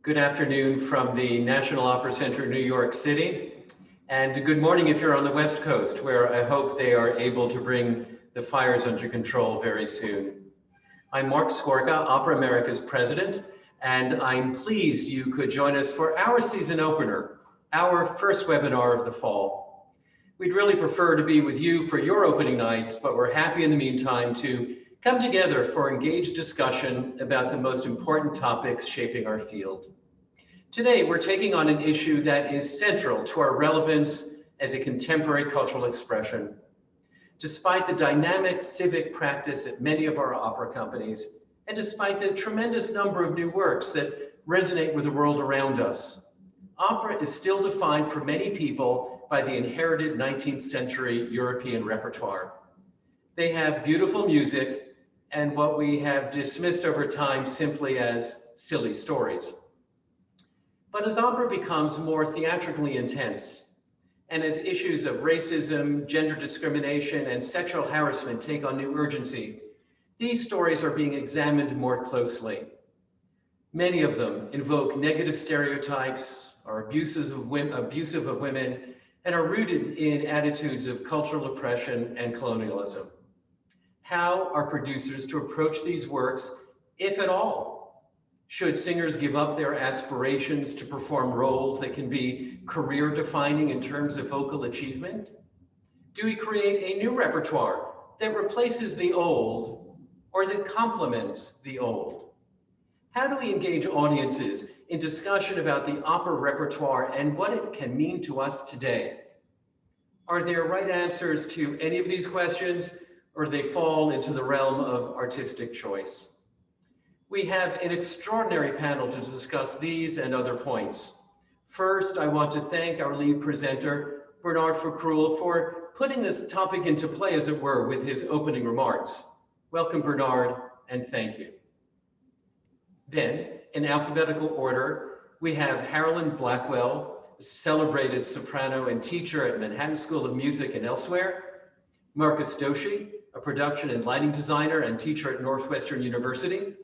Good afternoon from the National Opera Center, New York City. And good morning if you're on the West Coast, where I hope they are able to bring the fires under control very soon. I'm Mark Skorka, Opera America's president, and I'm pleased you could join us for our season opener, our first webinar of the fall. We'd really prefer to be with you for your opening nights, but we're happy in the meantime to come together for engaged discussion about the most important topics shaping our field. Today, we're taking on an issue that is central to our relevance as a contemporary cultural expression. Despite the dynamic civic practice at many of our opera companies, and despite the tremendous number of new works that resonate with the world around us, opera is still defined for many people by the inherited 19th century European repertoire. They have beautiful music and what we have dismissed over time simply as silly stories. But as opera becomes more theatrically intense, and as issues of racism, gender discrimination, and sexual harassment take on new urgency, these stories are being examined more closely. Many of them invoke negative stereotypes, are abusive of women, and are rooted in attitudes of cultural oppression and colonialism. How are producers to approach these works, if at all? Should singers give up their aspirations to perform roles that can be career-defining in terms of vocal achievement? Do we create a new repertoire that replaces the old or that complements the old? How do we engage audiences in discussion about the opera repertoire and what it can mean to us today? Are there right answers to any of these questions, or do they fall into the realm of artistic choice? We have an extraordinary panel to discuss these and other points. First, I want to thank our lead presenter, Bernard Foccroulle, for putting this topic into play, as it were, with his opening remarks. Welcome, Bernard, and thank you. Then, in alphabetical order, we have Harolyn Blackwell, a celebrated soprano and teacher at Manhattan School of Music and elsewhere, Marcus Doshi, a production and lighting designer and teacher at Northwestern University,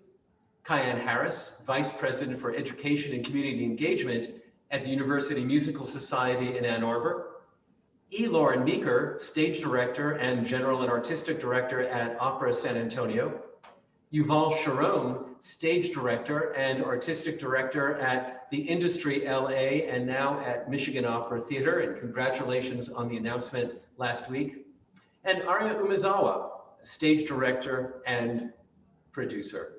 Kyan Harris, Vice President for Education and Community Engagement at the University Musical Society in Ann Arbor, E. Lauren Meeker, Stage Director and General and Artistic Director at Opera San Antonio, Yuval Sharon, Stage Director and Artistic Director at the Industry LA and now at Michigan Opera Theater, and congratulations on the announcement last week, and Arya Umezawa, Stage Director and producer.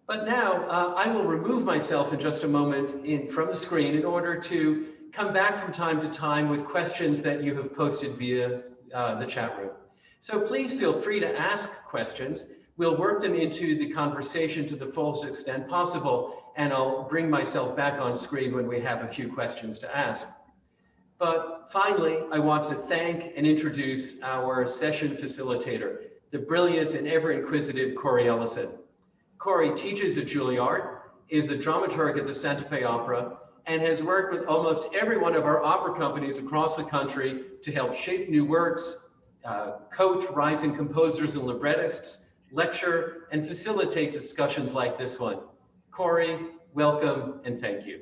But now I will remove myself in just a moment from the screen in order to come back from time to time with questions that you have posted via the chat room. So please feel free to ask questions. We'll work them into the conversation to the fullest extent possible, and I'll bring myself back on screen when we have a few questions to ask. But finally, I want to thank and introduce our session facilitator, the brilliant and ever-inquisitive Cori Ellison. Cori teaches at Juilliard, is a dramaturg at the Santa Fe Opera, and has worked with almost every one of our opera companies across the country to help shape new works, coach rising composers and librettists, lecture, and facilitate discussions like this one. Cori, welcome and thank you.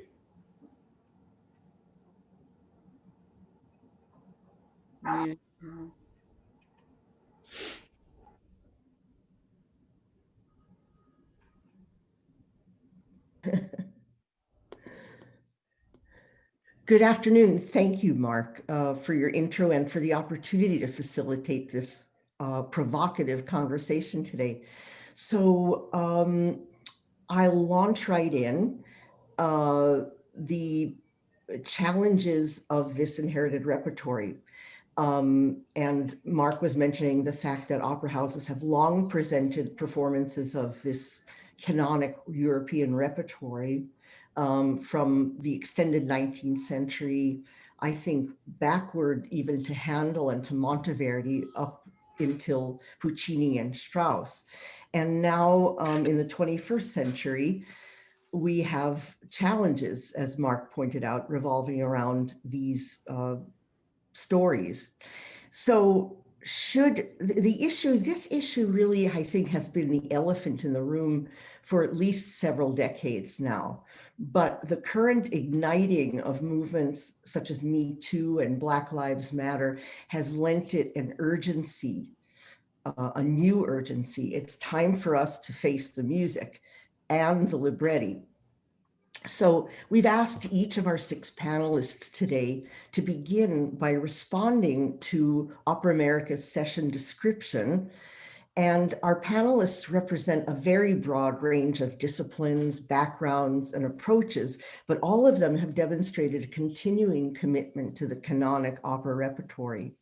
Good afternoon. Thank you, Mark, for your intro and for the opportunity to facilitate this provocative conversation today. So I'll launch right in. The challenges of this inherited repertory. And Mark was mentioning the fact that opera houses have long presented performances of this canonic European repertory from the extended 19th century, I think backward even to Handel and to Monteverdi up until Puccini and Strauss. And now in the 21st century, we have challenges, as Mark pointed out, revolving around these stories. So this issue really, I think, has been the elephant in the room for at least several decades now. But the current igniting of movements such as Me Too and Black Lives Matter has lent it an urgency, a new urgency. It's time for us to face the music and the libretti. So we've asked each of our 6 panelists today to begin by responding to Opera America's session description. And our panelists represent a very broad range of disciplines, backgrounds, and approaches, but all of them have demonstrated a continuing commitment to the canonic opera repertory.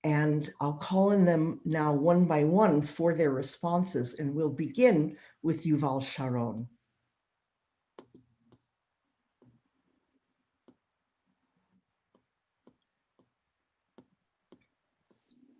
And I'll call on them now one by one for their responses, and we'll begin with Yuval Sharon.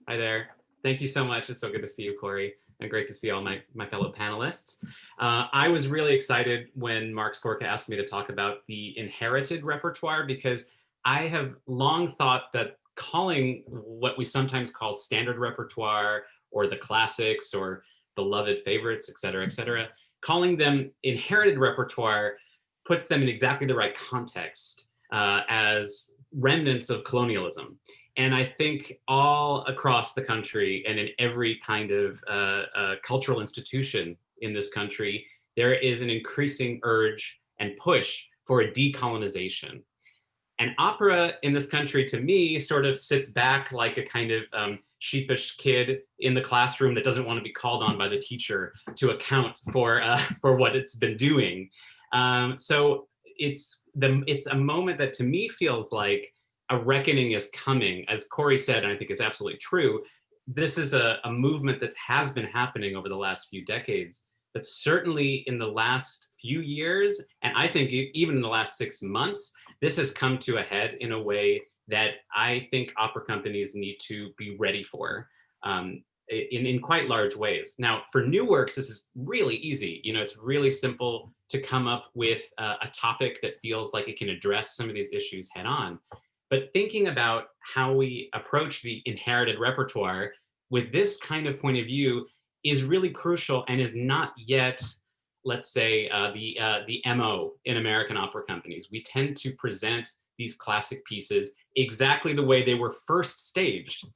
Hi there. Thank you so much. It's so good to see you, Cori, and great to see all my fellow panelists. I was really excited when Mark Skorka asked me to talk about the inherited repertoire, because I have long thought that calling what we sometimes call standard repertoire or the classics or beloved favorites, et cetera, calling them inherited repertoire puts them in exactly the right context as remnants of colonialism. And I think all across the country and in every kind of cultural institution in this country, there is an increasing urge and push for a decolonization. And opera in this country, to me, sort of sits back like a kind of sheepish kid in the classroom that doesn't want to be called on by the teacher to account for what it's been doing. So it's a moment that to me feels like a reckoning is coming. As Cori said, and I think is absolutely true, this is a movement that has been happening over the last few decades, but certainly in the last few years, and I think even in the last 6 months, this has come to a head in a way that I think opera companies need to be ready for in quite large ways. Now, for new works, this is really easy. You know, it's really simple to come up with a topic that feels like it can address some of these issues head on. But thinking about how we approach the inherited repertoire with this kind of point of view is really crucial and is not yet, let's say, the MO in American opera companies. We tend to present these classic pieces exactly the way they were first staged,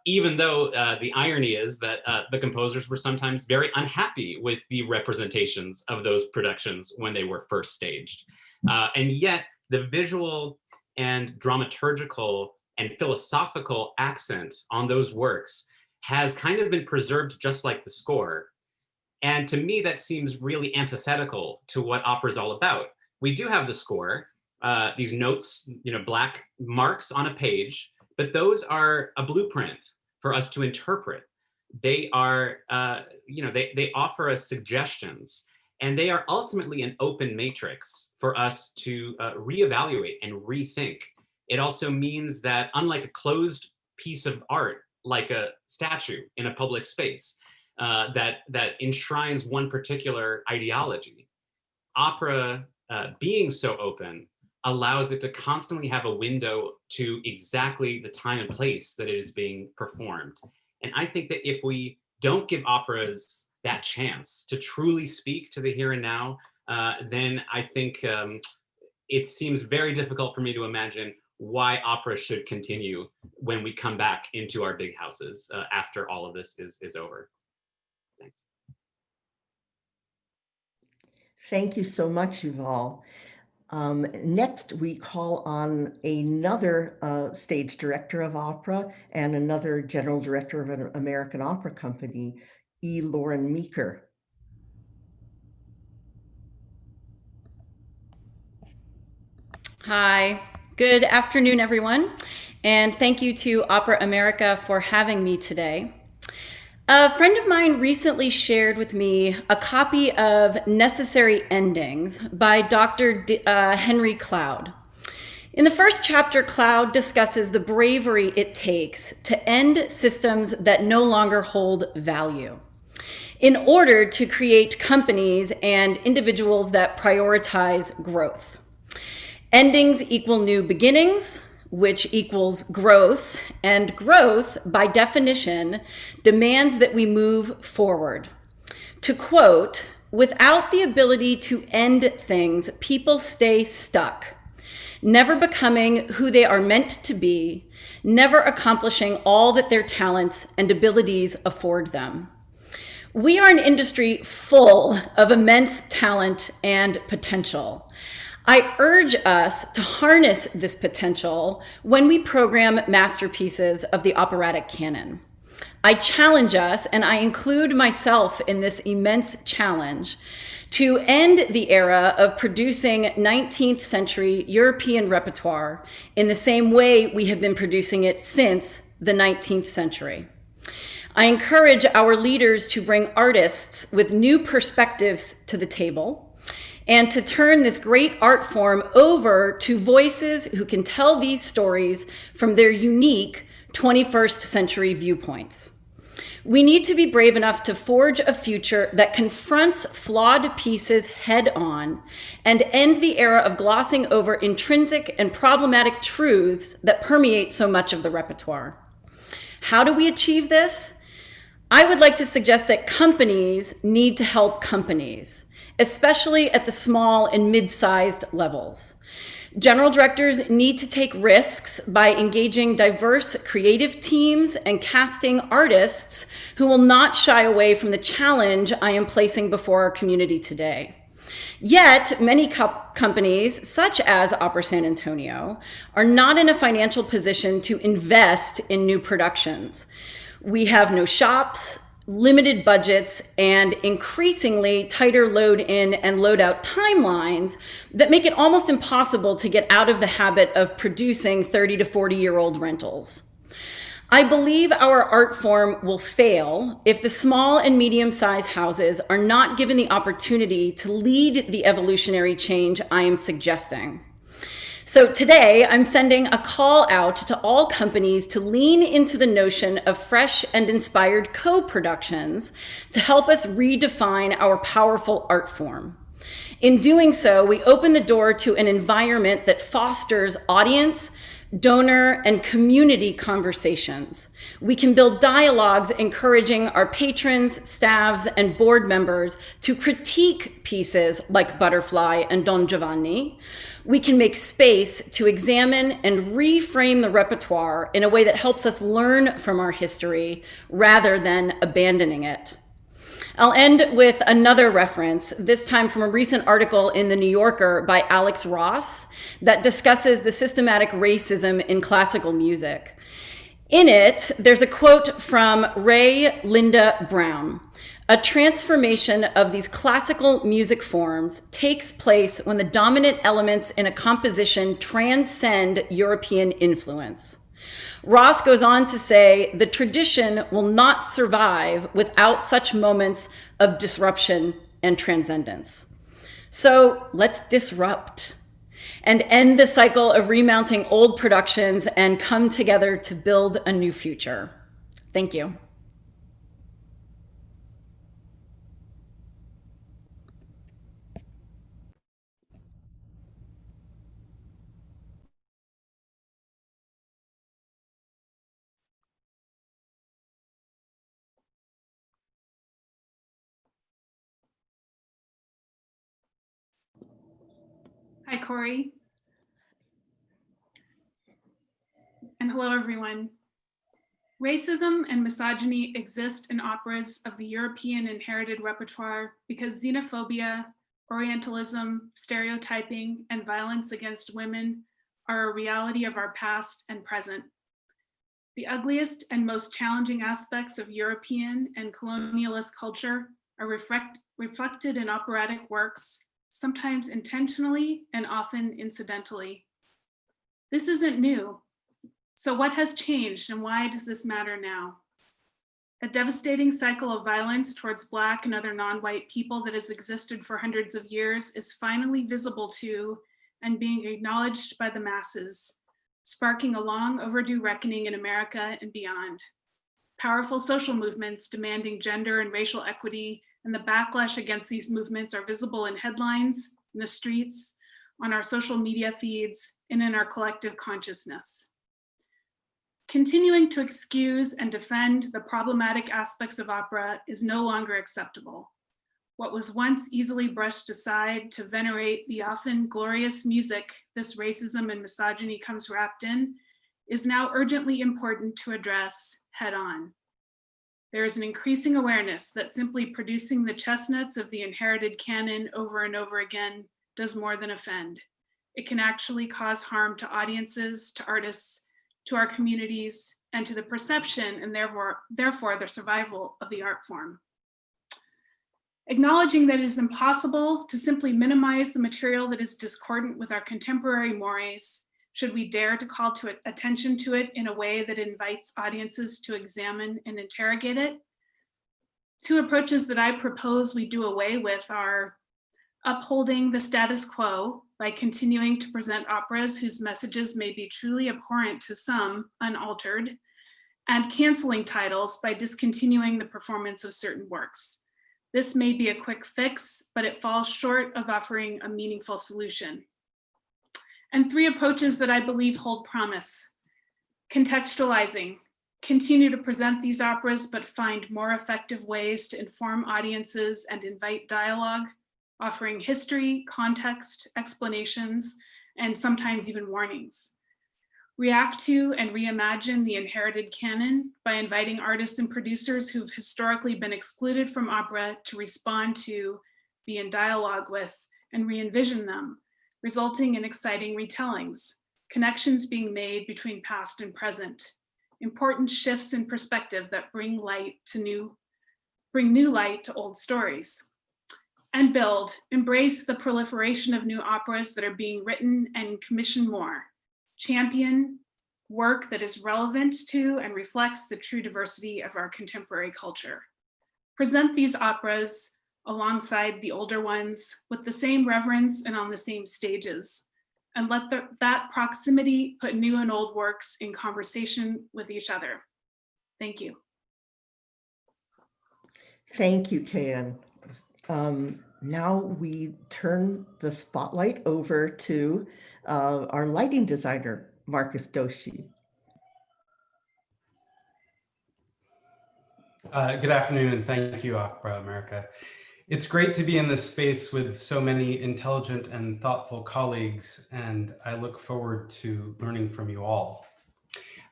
even though the irony is that the composers were sometimes very unhappy with the representations of those productions when they were first staged. And yet the visual and dramaturgical and philosophical accent on those works has kind of been preserved just like the score. And to me, that seems really antithetical to what opera is all about. We do have the score, these notes, you know, black marks on a page, but those are a blueprint for us to interpret. They are, they offer us suggestions, and they are ultimately an open matrix for us to reevaluate and rethink. It also means that unlike a closed piece of art, like a statue in a public space, that enshrines one particular ideology, opera being so open allows it to constantly have a window to exactly the time and place that it is being performed. And I think that if we don't give operas that chance to truly speak to the here and now, then I think it seems very difficult for me to imagine why opera should continue when we come back into our big houses after all of this is over. Thanks. Thank you so much, Yuval. Next, we call on another stage director of opera and another general director of an American opera company, E. Lauren Meeker. Hi, good afternoon, everyone. And thank you to Opera America for having me today. A friend of mine recently shared with me a copy of Necessary Endings by Dr. Henry Cloud. In the first chapter, Cloud discusses the bravery it takes to end systems that no longer hold value in order to create companies and individuals that prioritize growth. Endings equal new beginnings, which equals growth, and growth, by definition, demands that we move forward. To quote, "Without the ability to end things, people stay stuck, never becoming who they are meant to be, never accomplishing all that their talents and abilities afford them." We are an industry full of immense talent and potential. I urge us to harness this potential when we program masterpieces of the operatic canon. I challenge us, and I include myself in this immense challenge, to end the era of producing 19th century European repertoire in the same way we have been producing it since the 19th century. I encourage our leaders to bring artists with new perspectives to the table and to turn this great art form over to voices who can tell these stories from their unique 21st century viewpoints. We need to be brave enough to forge a future that confronts flawed pieces head on and end the era of glossing over intrinsic and problematic truths that permeate so much of the repertoire. How do we achieve this? I would like to suggest that companies need to help companies, especially at the small and mid-sized levels. General directors need to take risks by engaging diverse creative teams and casting artists who will not shy away from the challenge I am placing before our community today. Yet, many companies, such as Opera San Antonio, are not in a financial position to invest in new productions. We have no shops, limited budgets, and increasingly tighter load-in and load-out timelines that make it almost impossible to get out of the habit of producing 30 to 40-year-old rentals. I believe our art form will fail if the small and medium-sized houses are not given the opportunity to lead the evolutionary change I am suggesting. So today, I'm sending a call out to all companies to lean into the notion of fresh and inspired co-productions to help us redefine our powerful art form. In doing so, we open the door to an environment that fosters audience, donor, and community conversations. We can build dialogues encouraging our patrons, staffs, and board members to critique pieces like Butterfly and Don Giovanni. We can make space to examine and reframe the repertoire in a way that helps us learn from our history rather than abandoning it. I'll end with another reference, this time from a recent article in The New Yorker by Alex Ross that discusses the systematic racism in classical music. In it, there's a quote from Ray Linda Brown. "A transformation of these classical music forms takes place when the dominant elements in a composition transcend European influence." Ross goes on to say, "The tradition will not survive without such moments of disruption and transcendence." So let's disrupt and end the cycle of remounting old productions and come together to build a new future. Thank you. Hi, Cori. And hello, everyone. Racism and misogyny exist in operas of the European inherited repertoire because xenophobia, Orientalism, stereotyping, and violence against women are a reality of our past and present. The ugliest and most challenging aspects of European and colonialist culture are reflected in operatic works, sometimes intentionally and often incidentally. This isn't new. So what has changed and why does this matter now? A devastating cycle of violence towards Black and other non-white people that has existed for hundreds of years is finally visible to and being acknowledged by the masses, sparking a long overdue reckoning in America and beyond. Powerful social movements demanding gender and racial equity and the backlash against these movements are visible in headlines, in the streets, on our social media feeds, and in our collective consciousness. Continuing to excuse and defend the problematic aspects of opera is no longer acceptable. What was once easily brushed aside to venerate the often glorious music this racism and misogyny comes wrapped in is now urgently important to address head on. There is an increasing awareness that simply producing the chestnuts of the inherited canon over and over again does more than offend. It can actually cause harm to audiences, to artists, to our communities, and to the perception and therefore the survival of the art form. Acknowledging that it is impossible to simply minimize the material that is discordant with our contemporary mores, should we dare to call to attention to it in a way that invites audiences to examine and interrogate it? Two approaches that I propose we do away with are upholding the status quo by continuing to present operas whose messages may be truly abhorrent to some unaltered, and canceling titles by discontinuing the performance of certain works. This may be a quick fix, but it falls short of offering a meaningful solution. And three approaches that I believe hold promise. Contextualizing, continue to present these operas, but find more effective ways to inform audiences and invite dialogue, offering history, context, explanations, and sometimes even warnings. React to and reimagine the inherited canon by inviting artists and producers who've historically been excluded from opera to respond to, be in dialogue with, and re-envision them, resulting in exciting retellings, connections being made between past and present, important shifts in perspective that bring new light to old stories. And build, embrace the proliferation of new operas that are being written and commission more. Champion work that is relevant to and reflects the true diversity of our contemporary culture. Present these operas alongside the older ones with the same reverence and on the same stages, and let that proximity put new and old works in conversation with each other. Thank you. Thank you, Kayan. Now we turn the spotlight over to our lighting designer, Marcus Doshi. Good afternoon, and thank you, Opera America. It's great to be in this space with so many intelligent and thoughtful colleagues, and I look forward to learning from you all.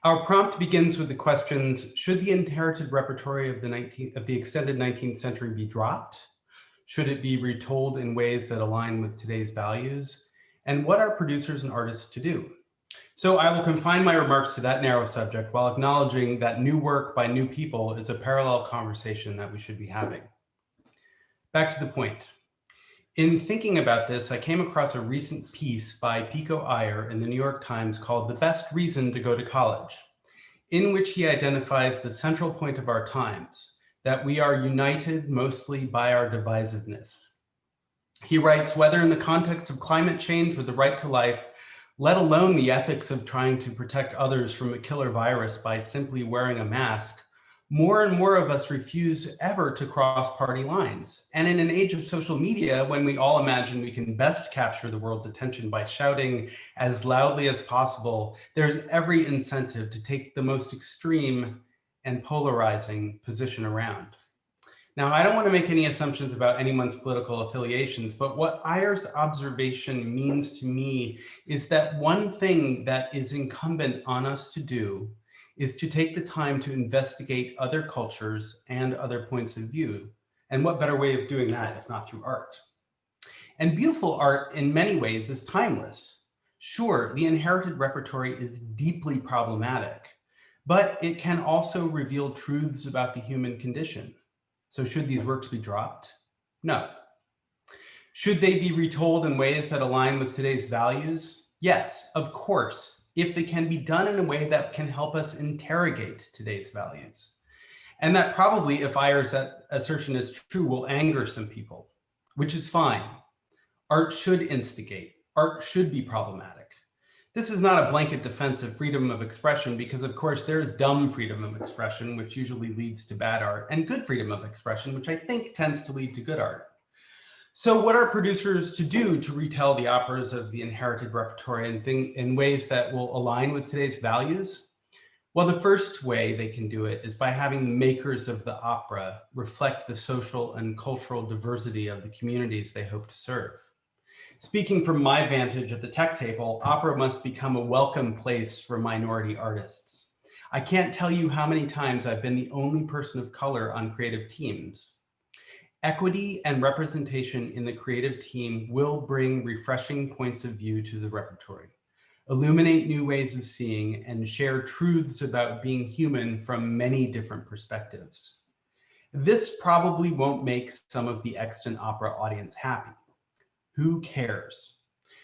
Our prompt begins with the questions: should the inherited repertory of the extended 19th century be dropped? Should it be retold in ways that align with today's values? And what are producers and artists to do? So I will confine my remarks to that narrow subject while acknowledging that new work by new people is a parallel conversation that we should be having. Back to the point. In thinking about this, I came across a recent piece by Pico Iyer in the New York Times called "The Best Reason to Go to College," in which he identifies the central point of our times, that we are united mostly by our divisiveness. He writes, whether in the context of climate change or the right to life, let alone the ethics of trying to protect others from a killer virus by simply wearing a mask, more and more of us refuse ever to cross party lines. And in an age of social media, when we all imagine we can best capture the world's attention by shouting as loudly as possible, there's every incentive to take the most extreme and polarizing position around. Now, I don't want to make any assumptions about anyone's political affiliations, but what Iyer's observation means to me is that one thing that is incumbent on us to do is to take the time to investigate other cultures and other points of view. And what better way of doing that if not through art? And beautiful art in many ways is timeless. Sure, the inherited repertory is deeply problematic, but it can also reveal truths about the human condition. So should these works be dropped? No. Should they be retold in ways that align with today's values? Yes, of course, if they can be done in a way that can help us interrogate today's values. And that probably, if Iyer's assertion is true, will anger some people, which is fine. Art should instigate. Art should be problematic. This is not a blanket defense of freedom of expression because, of course, there's dumb freedom of expression, which usually leads to bad art, and good freedom of expression, which I think tends to lead to good art. So what are producers to do to retell the operas of the inherited repertory in ways that will align with today's values? Well, the first way they can do it is by having the makers of the opera reflect the social and cultural diversity of the communities they hope to serve. Speaking from my vantage at the tech table, opera must become a welcome place for minority artists. I can't tell you how many times I've been the only person of color on creative teams. Equity and representation in the creative team will bring refreshing points of view to the repertory, illuminate new ways of seeing, and share truths about being human from many different perspectives. This probably won't make some of the extant opera audience happy. Who cares?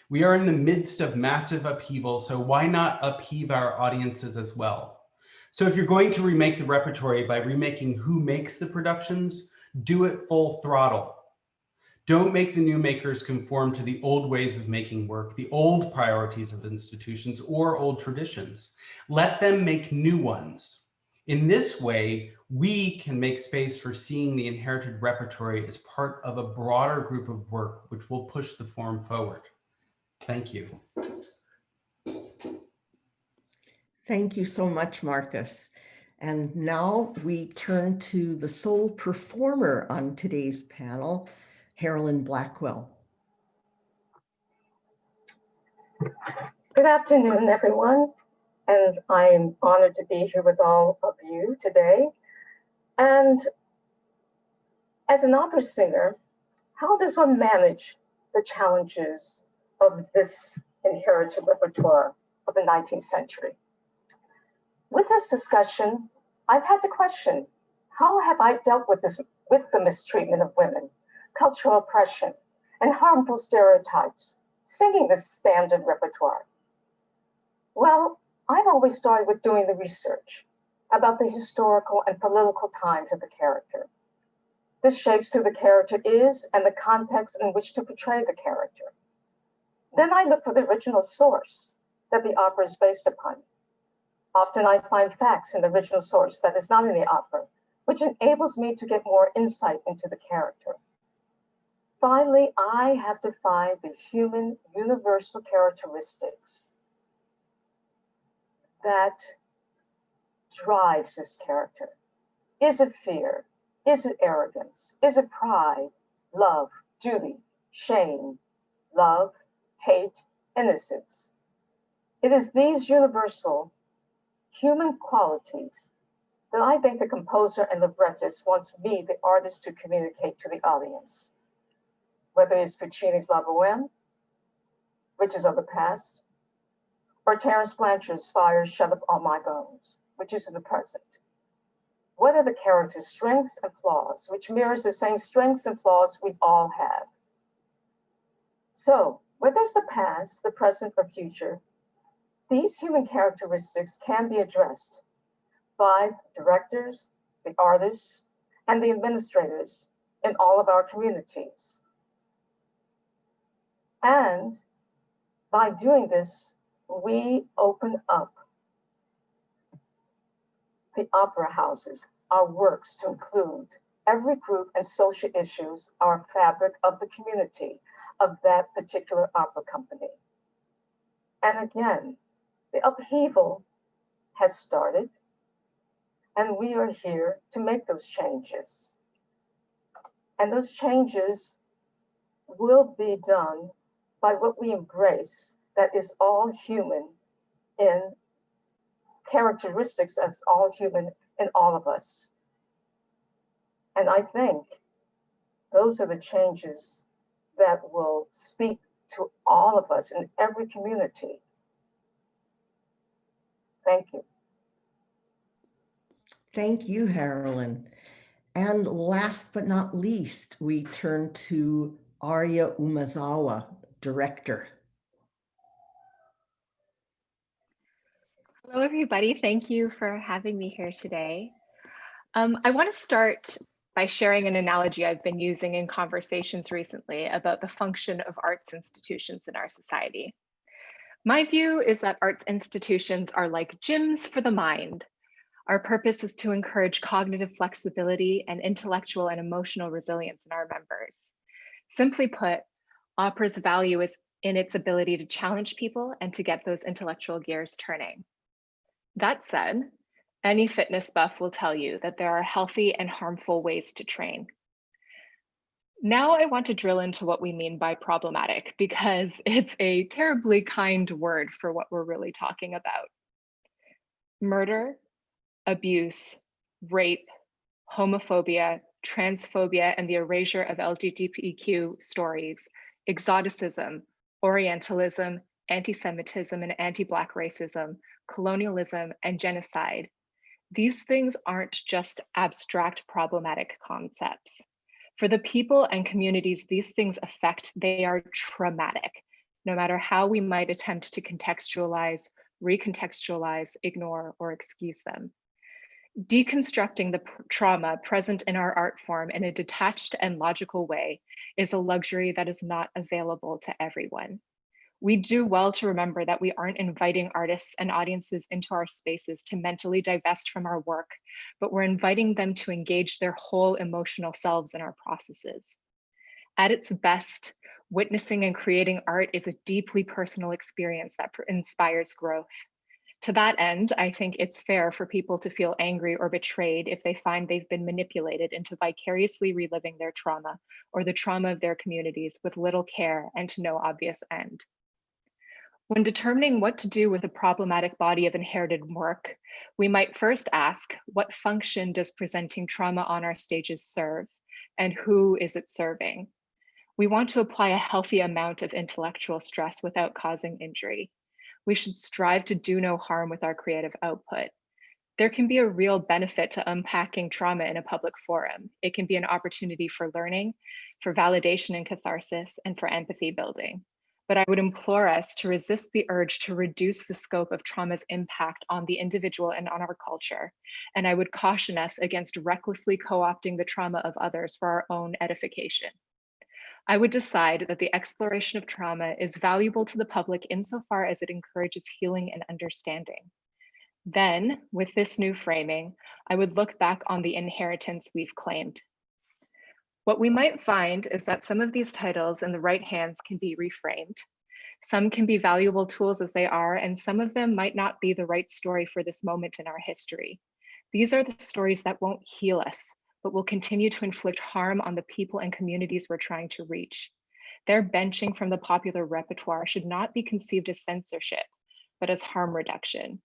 We are in the midst of massive upheaval, so why not upheave our audiences as well? So if you're going to remake the repertory by remaking who makes the productions, do it full throttle. Don't make the new makers conform to the old ways of making work, the old priorities of institutions, or old traditions. Let them make new ones. In this way, we can make space for seeing the inherited repertory as part of a broader group of work, which will push the form forward. Thank you. Thank you so much, Marcus. And now we turn to the sole performer on today's panel, Harolyn Blackwell. Good afternoon, everyone. And I'm honored to be here with all of you today. And as an opera singer, how does one manage the challenges of this inherited repertoire of the 19th century? With this discussion, I've had to question, how have I dealt with the mistreatment of women, cultural oppression, and harmful stereotypes, singing this standard repertoire? Well, I've always started with doing the research about the historical and political times of the character. This shapes who the character is and the context in which to portray the character. Then I look for the original source that the opera is based upon. Often I find facts in the original source that is not in the opera, which enables me to get more insight into the character. Finally, I have to find the human universal characteristics that drives this character. Is it fear? Is it arrogance? Is it pride, love, duty, shame, love, hate, innocence? It is these universal human qualities that I think the composer and librettist wants me, the artist, to communicate to the audience. Whether it's Puccini's La Bohème, which is of the past, or Terence Blanchard's Fire Shut Up on My Bones, which is in the present. What are the character's strengths and flaws, which mirrors the same strengths and flaws we all have? So, whether it's the past, the present, or future, these human characteristics can be addressed by directors, the artists, and the administrators in all of our communities. And by doing this, we open up the opera houses, our works, to include every group and social issues, our fabric of the community of that particular opera company. And again, the upheaval has started, and we are here to make those changes. And those changes will be done by what we embrace that is all human in characteristics as all human in all of us. And I think those are the changes that will speak to all of us in every community. Thank you. Thank you, Harolyn. And last but not least, we turn to Arya Umezawa, director. Hello, everybody. Thank you for having me here today. I want to start by sharing an analogy I've been using in conversations recently about the function of arts institutions in our society. My view is that arts institutions are like gyms for the mind. Our purpose is to encourage cognitive flexibility and intellectual and emotional resilience in our members. Simply put, opera's value is in its ability to challenge people and to get those intellectual gears turning. That said, any fitness buff will tell you that there are healthy and harmful ways to train. Now I want to drill into what we mean by problematic, because it's a terribly kind word for what we're really talking about. Murder, abuse, rape, homophobia, transphobia, and the erasure of LGBTQ stories, exoticism, Orientalism, anti-Semitism and anti-Black racism, colonialism, and genocide. These things aren't just abstract problematic concepts. For the people and communities these things affect, they are traumatic, no matter how we might attempt to contextualize, recontextualize, ignore, or excuse them. Deconstructing the trauma present in our art form in a detached and logical way is a luxury that is not available to everyone. We do well to remember that we aren't inviting artists and audiences into our spaces to mentally divest from our work, but we're inviting them to engage their whole emotional selves in our processes. At its best, witnessing and creating art is a deeply personal experience that inspires growth. To that end, I think it's fair for people to feel angry or betrayed if they find they've been manipulated into vicariously reliving their trauma or the trauma of their communities with little care and to no obvious end. When determining what to do with a problematic body of inherited work, we might first ask, what function does presenting trauma on our stages serve, and who is it serving? We want to apply a healthy amount of intellectual stress without causing injury. We should strive to do no harm with our creative output. There can be a real benefit to unpacking trauma in a public forum. It can be an opportunity for learning, for validation and catharsis, and for empathy building. But I would implore us to resist the urge to reduce the scope of trauma's impact on the individual and on our culture. And I would caution us against recklessly co-opting the trauma of others for our own edification. I would decide that the exploration of trauma is valuable to the public insofar as it encourages healing and understanding. Then, with this new framing, I would look back on the inheritance we've claimed. What we might find is that some of these titles in the right hands can be reframed. Some can be valuable tools as they are, and some of them might not be the right story for this moment in our history. These are the stories that won't heal us, but will continue to inflict harm on the people and communities we're trying to reach. Their benching from the popular repertoire should not be conceived as censorship, but as harm reduction.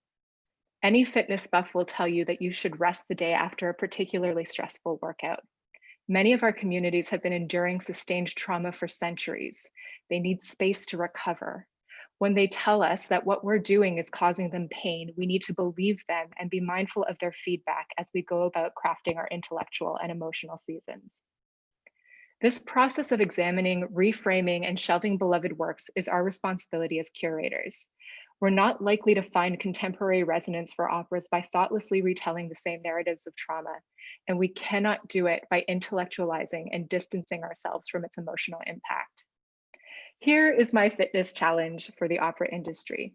Any fitness buff will tell you that you should rest the day after a particularly stressful workout. Many of our communities have been enduring sustained trauma for centuries. They need space to recover. When they tell us that what we're doing is causing them pain, we need to believe them and be mindful of their feedback as we go about crafting our intellectual and emotional seasons. This process of examining, reframing, and shelving beloved works is our responsibility as curators. We're not likely to find contemporary resonance for operas by thoughtlessly retelling the same narratives of trauma, and we cannot do it by intellectualizing and distancing ourselves from its emotional impact. Here is my fitness challenge for the opera industry.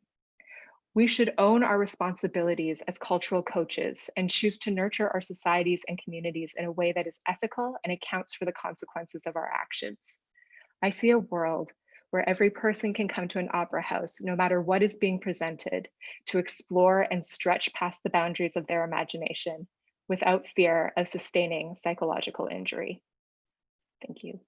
We should own our responsibilities as cultural coaches and choose to nurture our societies and communities in a way that is ethical and accounts for the consequences of our actions. I see a world where every person can come to an opera house, no matter what is being presented, to explore and stretch past the boundaries of their imagination without fear of sustaining psychological injury. Thank you.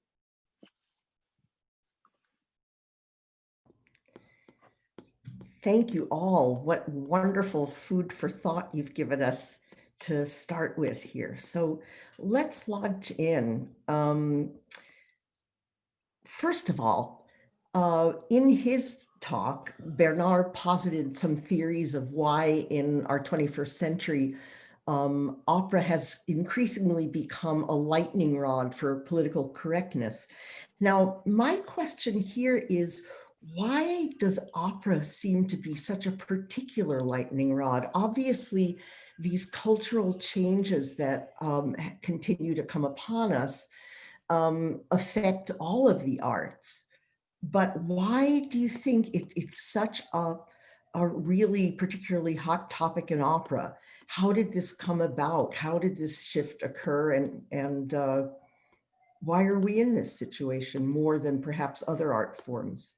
Thank you all. What wonderful food for thought you've given us to start with here. So let's launch in. First of all, in his talk, Bernard posited some theories of why in our 21st century, opera has increasingly become a lightning rod for political correctness. Now, my question here is, why does opera seem to be such a particular lightning rod? Obviously, these cultural changes that continue to come upon us affect all of the arts. But why do you think it's such a really particularly hot topic in opera? How did this come about? How did this shift occur? And why are we in this situation more than perhaps other art forms?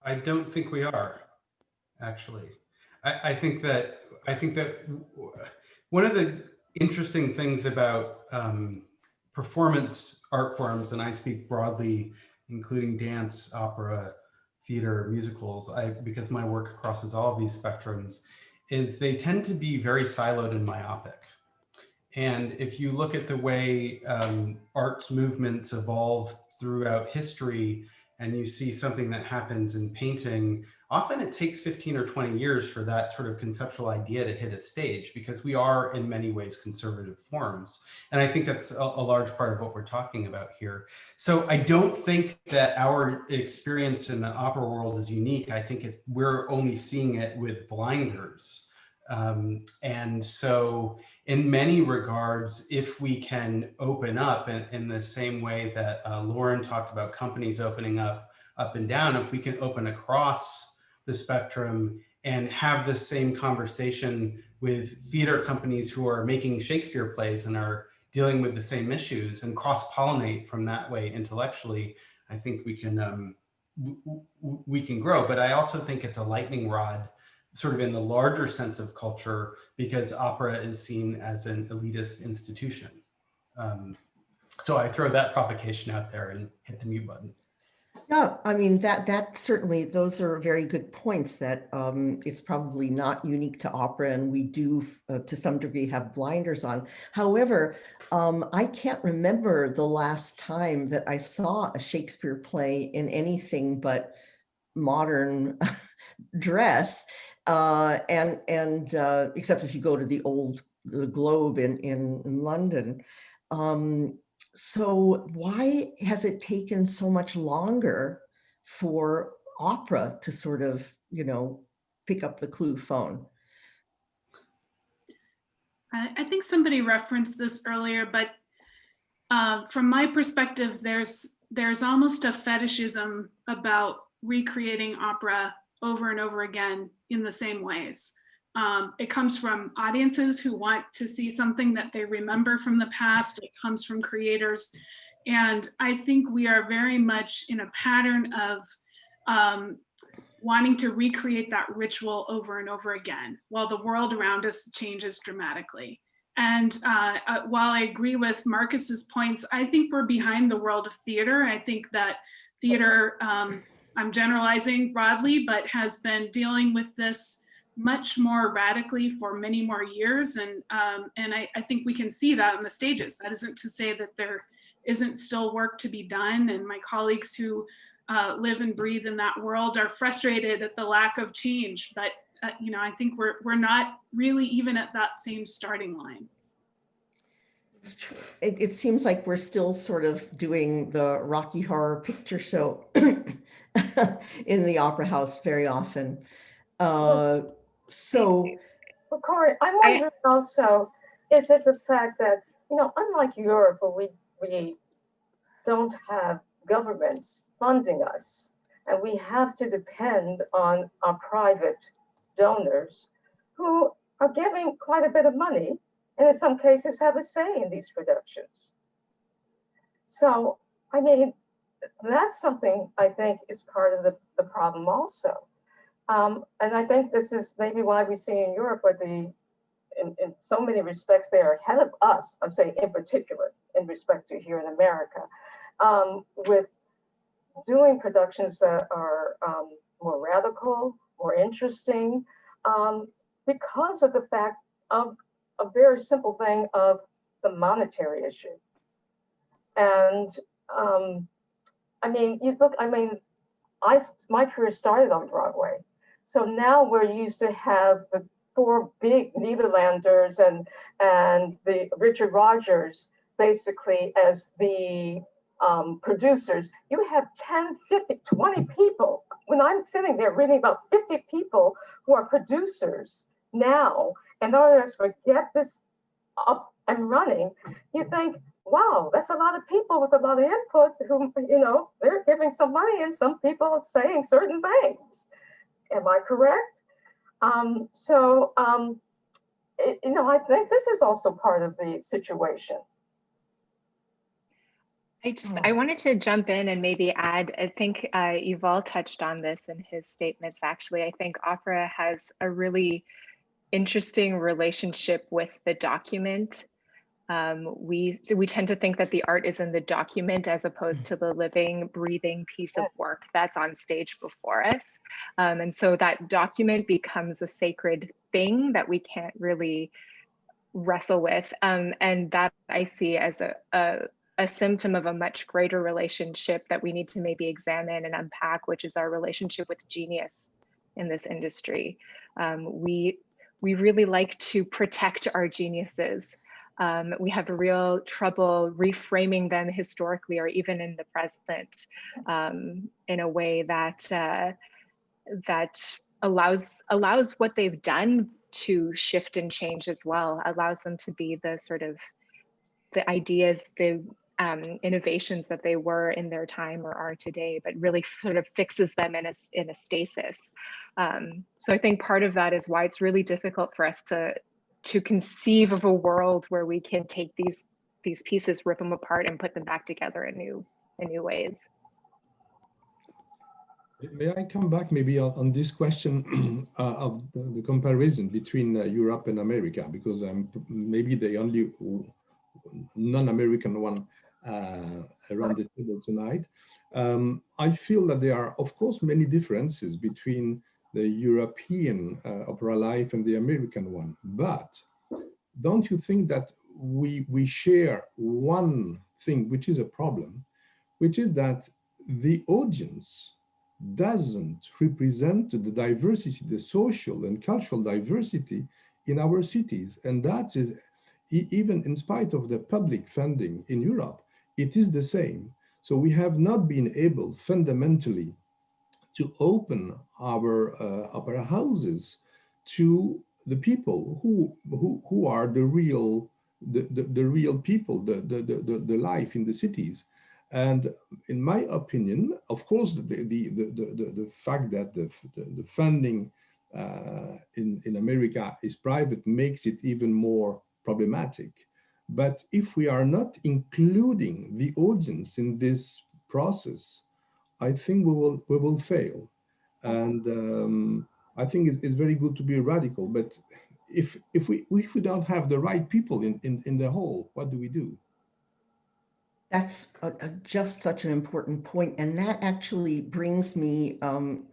I don't think we are, actually. I think that one of the interesting things about performance art forms, and I speak broadly, including dance, opera, theater, musicals, because my work crosses all of these spectrums, is they tend to be very siloed and myopic. And if you look at the way arts movements evolve throughout history, and you see something that happens in painting, often it takes 15 or 20 years for that sort of conceptual idea to hit a stage, because we are in many ways conservative forms. And I think that's a large part of what we're talking about here. So I don't think that our experience in the opera world is unique. I think we're only seeing it with blinders. And so in many regards, if we can open up in the same way that Lauren talked about companies opening up and down, if we can open across the spectrum and have the same conversation with theater companies who are making Shakespeare plays and are dealing with the same issues and cross-pollinate from that way intellectually, I think we can grow. But I also think it's a lightning rod sort of in the larger sense of culture, because opera is seen as an elitist institution. So I throw that provocation out there and hit the mute button. Yeah, I mean, that certainly, those are very good points, that it's probably not unique to opera, and we do to some degree have blinders on. However, I can't remember the last time that I saw a Shakespeare play in anything but modern dress, and except if you go to the Globe in London. So why has it taken so much longer for opera to sort of, pick up the clue phone? I think somebody referenced this earlier, but from my perspective, there's almost a fetishism about recreating opera over and over again in the same ways. It comes from audiences who want to see something that they remember from the past. It comes from creators. And I think we are very much in a pattern of wanting to recreate that ritual over and over again, while the world around us changes dramatically. And while I agree with Marcus's points, I think we're behind the world of theater. I think that theater, I'm generalizing broadly, but has been dealing with this much more radically for many more years. And I think we can see that on the stages. That isn't to say that there isn't still work to be done. And my colleagues who live and breathe in that world are frustrated at the lack of change. But I think we're not really even at that same starting line. It seems like we're still sort of doing the Rocky Horror Picture Show in the Opera House very often. Well, Cori, I'm wondering also, is it the fact that, unlike Europe, where we don't have governments funding us, and we have to depend on our private donors who are giving quite a bit of money, and in some cases have a say in these productions. So, I mean, that's something I think is part of the problem also. And I think this is maybe why we see in Europe, where in so many respects, they are ahead of us, I'm saying in particular, in respect to here in America, with doing productions that are more radical, more interesting, because of the fact of a very simple thing of the monetary issue. And my career started on Broadway. So now we're used to have the 4 big Nederlanders and the Richard Rogers basically as the producers. You have 10, 50, 20 people. When I'm sitting there reading about 50 people who are producers now, in order to get this up and running, you think, wow, that's a lot of people with a lot of input who, they're giving some money and some people are saying certain things. Am I correct? I think this is also part of the situation. I wanted to jump in and maybe add, I think Yuval touched on this in his statements, actually. I think opera has a really interesting relationship with the document. We tend to think that the art is in the document as opposed to the living, breathing piece of work that's on stage before us. And so that document becomes a sacred thing that we can't really wrestle with. And that I see as a symptom of a much greater relationship that we need to maybe examine and unpack, which is our relationship with genius in this industry. We really like to protect our geniuses. We have real trouble reframing them historically or even in the present in a way that allows what they've done to shift and change as well, allows them to be the sort of the ideas, the innovations that they were in their time or are today, but really sort of fixes them in a stasis. So I think part of that is why it's really difficult for us to conceive of a world where we can take these pieces, rip them apart, and put them back together in new ways. May I come back maybe on this question of the comparison between Europe and America, because I'm maybe the only non-American one around the table tonight. I feel that there are, of course, many differences between the European opera life and the American one. But don't you think that we share one thing, which is a problem, which is that the audience doesn't represent the diversity, the social and cultural diversity in our cities. And that is, even in spite of the public funding in Europe, it is the same. So we have not been able fundamentally to open our opera houses to the people who are the real people, the life in the cities. And in my opinion, of course, the fact that the funding in America is private makes it even more problematic. But if we are not including the audience in this process, I think we will fail. And I think it's very good to be radical, but if we don't have the right people in the hall, what do we do? That's just such an important point. And that actually brings me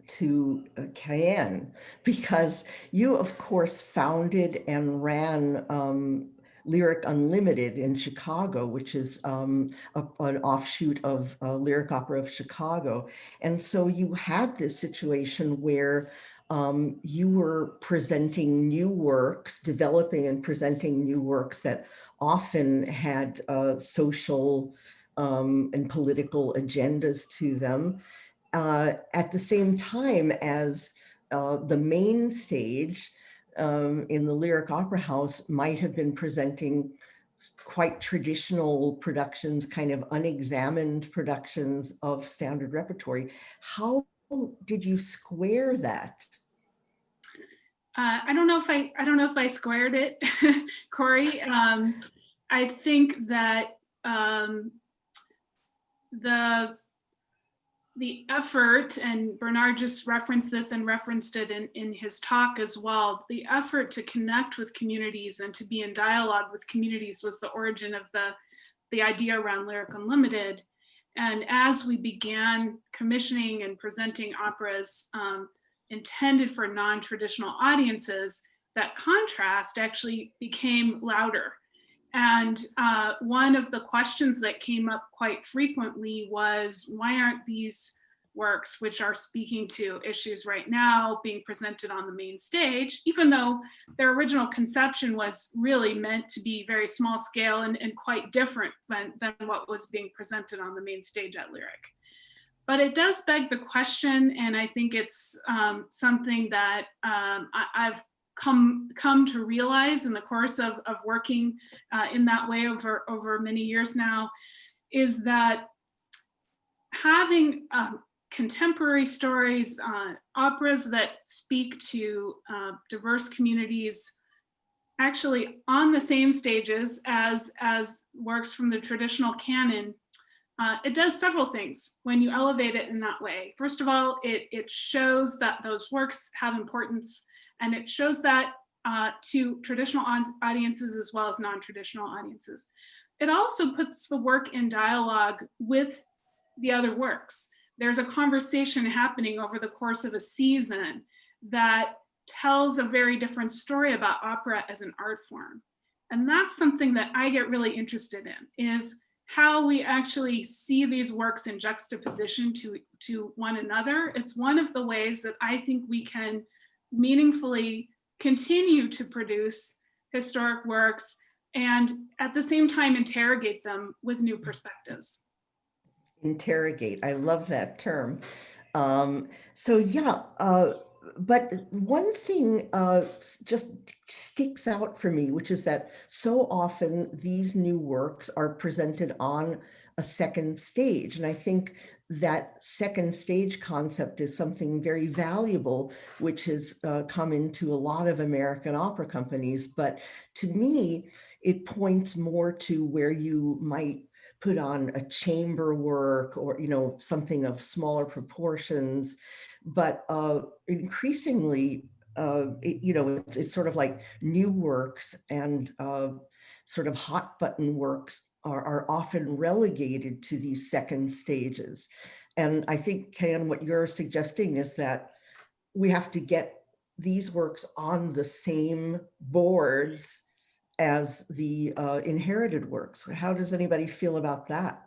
to Cayenne, because you, of course, founded and ran Lyric Unlimited in Chicago, which is an offshoot of Lyric Opera of Chicago. And so you had this situation where you were presenting new works, developing and presenting new works that often had social and political agendas to them, at the same time as the main stage in the Lyric Opera House might have been presenting quite traditional productions, kind of unexamined productions of standard repertory. How did you square that? I don't know if I squared it, Cori. I think that the effort, and Bernard just referenced this and referenced it in his talk as well, the effort to connect with communities and to be in dialogue with communities was the origin of the idea around Lyric Unlimited. And as we began commissioning and presenting operas intended for non-traditional audiences, that contrast actually became louder. And one of the questions that came up quite frequently was, why aren't these works, which are speaking to issues right now, being presented on the main stage, even though their original conception was really meant to be very small scale and quite different than what was being presented on the main stage at Lyric. But it does beg the question, and I think it's something that I've come to realize in the course of working in that way over many years now, is that having contemporary stories, operas that speak to diverse communities, actually on the same stages as works from the traditional canon, it does several things when you elevate it in that way. First of all, it shows that those works have importance, and it shows that to traditional audiences as well as non-traditional audiences. It also puts the work in dialogue with the other works. There's a conversation happening over the course of a season that tells a very different story about opera as an art form. And that's something that I get really interested in, is how we actually see these works in juxtaposition to one another. It's one of the ways that I think we can meaningfully continue to produce historic works and at the same time interrogate them with new perspectives. Interrogate, I love that term. So yeah, but one thing just sticks out for me, which is that so often these new works are presented on a second stage. And I think that second stage concept is something very valuable, which has come into a lot of American opera companies. But to me, it points more to where you might put on a chamber work or, you know, something of smaller proportions. But increasingly, you know, it's sort of like new works and sort of hot button works are often relegated to these second stages. And I think, Ken, what you're suggesting is that we have to get these works on the same boards as the inherited works. How does anybody feel about that?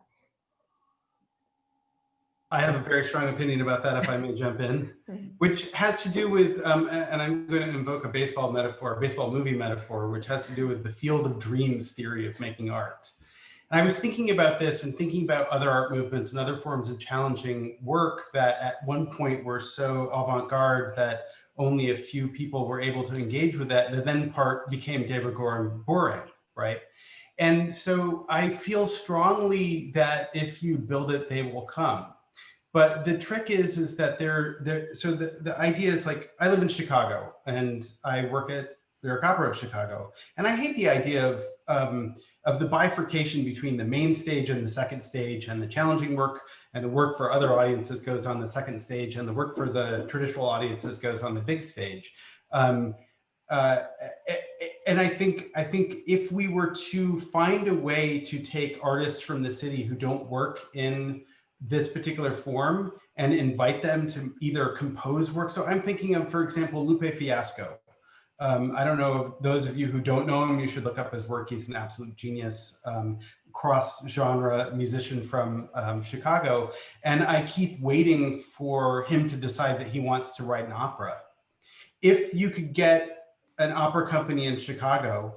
I have a very strong opinion about that, if I may jump in, which has to do with, and I'm going to invoke a baseball metaphor, a baseball movie metaphor, which has to do with the field of dreams theory of making art. And I was thinking about this and thinking about other art movements and other forms of challenging work that at one point were so avant-garde that only a few people were able to engage with that. The then part became de rigueur and boring, right? And so I feel strongly that if you build it, they will come. But the trick is that so the idea is, like, I live in Chicago and I work at Lyric Opera of Chicago. And I hate the idea of the bifurcation between the main stage and the second stage, and the challenging work and the work for other audiences goes on the second stage, and the work for the traditional audiences goes on the big stage. And I think if we were to find a way to take artists from the city who don't work in this particular form and invite them to either compose work. So I'm thinking of, for example, Lupe Fiasco. I don't know if those of you who don't know him, you should look up his work. He's an absolute genius, cross-genre musician from Chicago. And I keep waiting for him to decide that he wants to write an opera. If you could get an opera company in Chicago,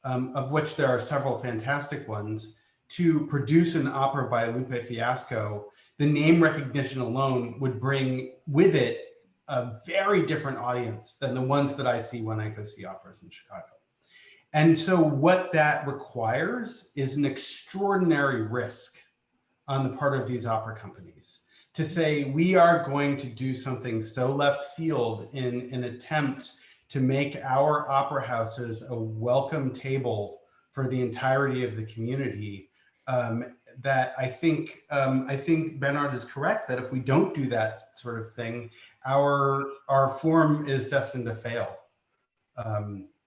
of which there are several fantastic ones, to produce an opera by Lupe Fiasco, the name recognition alone would bring with it a very different audience than the ones that I see when I go see operas in Chicago. And so what that requires is an extraordinary risk on the part of these opera companies to say, we are going to do something so left field in an attempt to make our opera houses a welcome table for the entirety of the community. That I think Bernard is correct, that if we don't do that sort of thing, our form is destined to fail.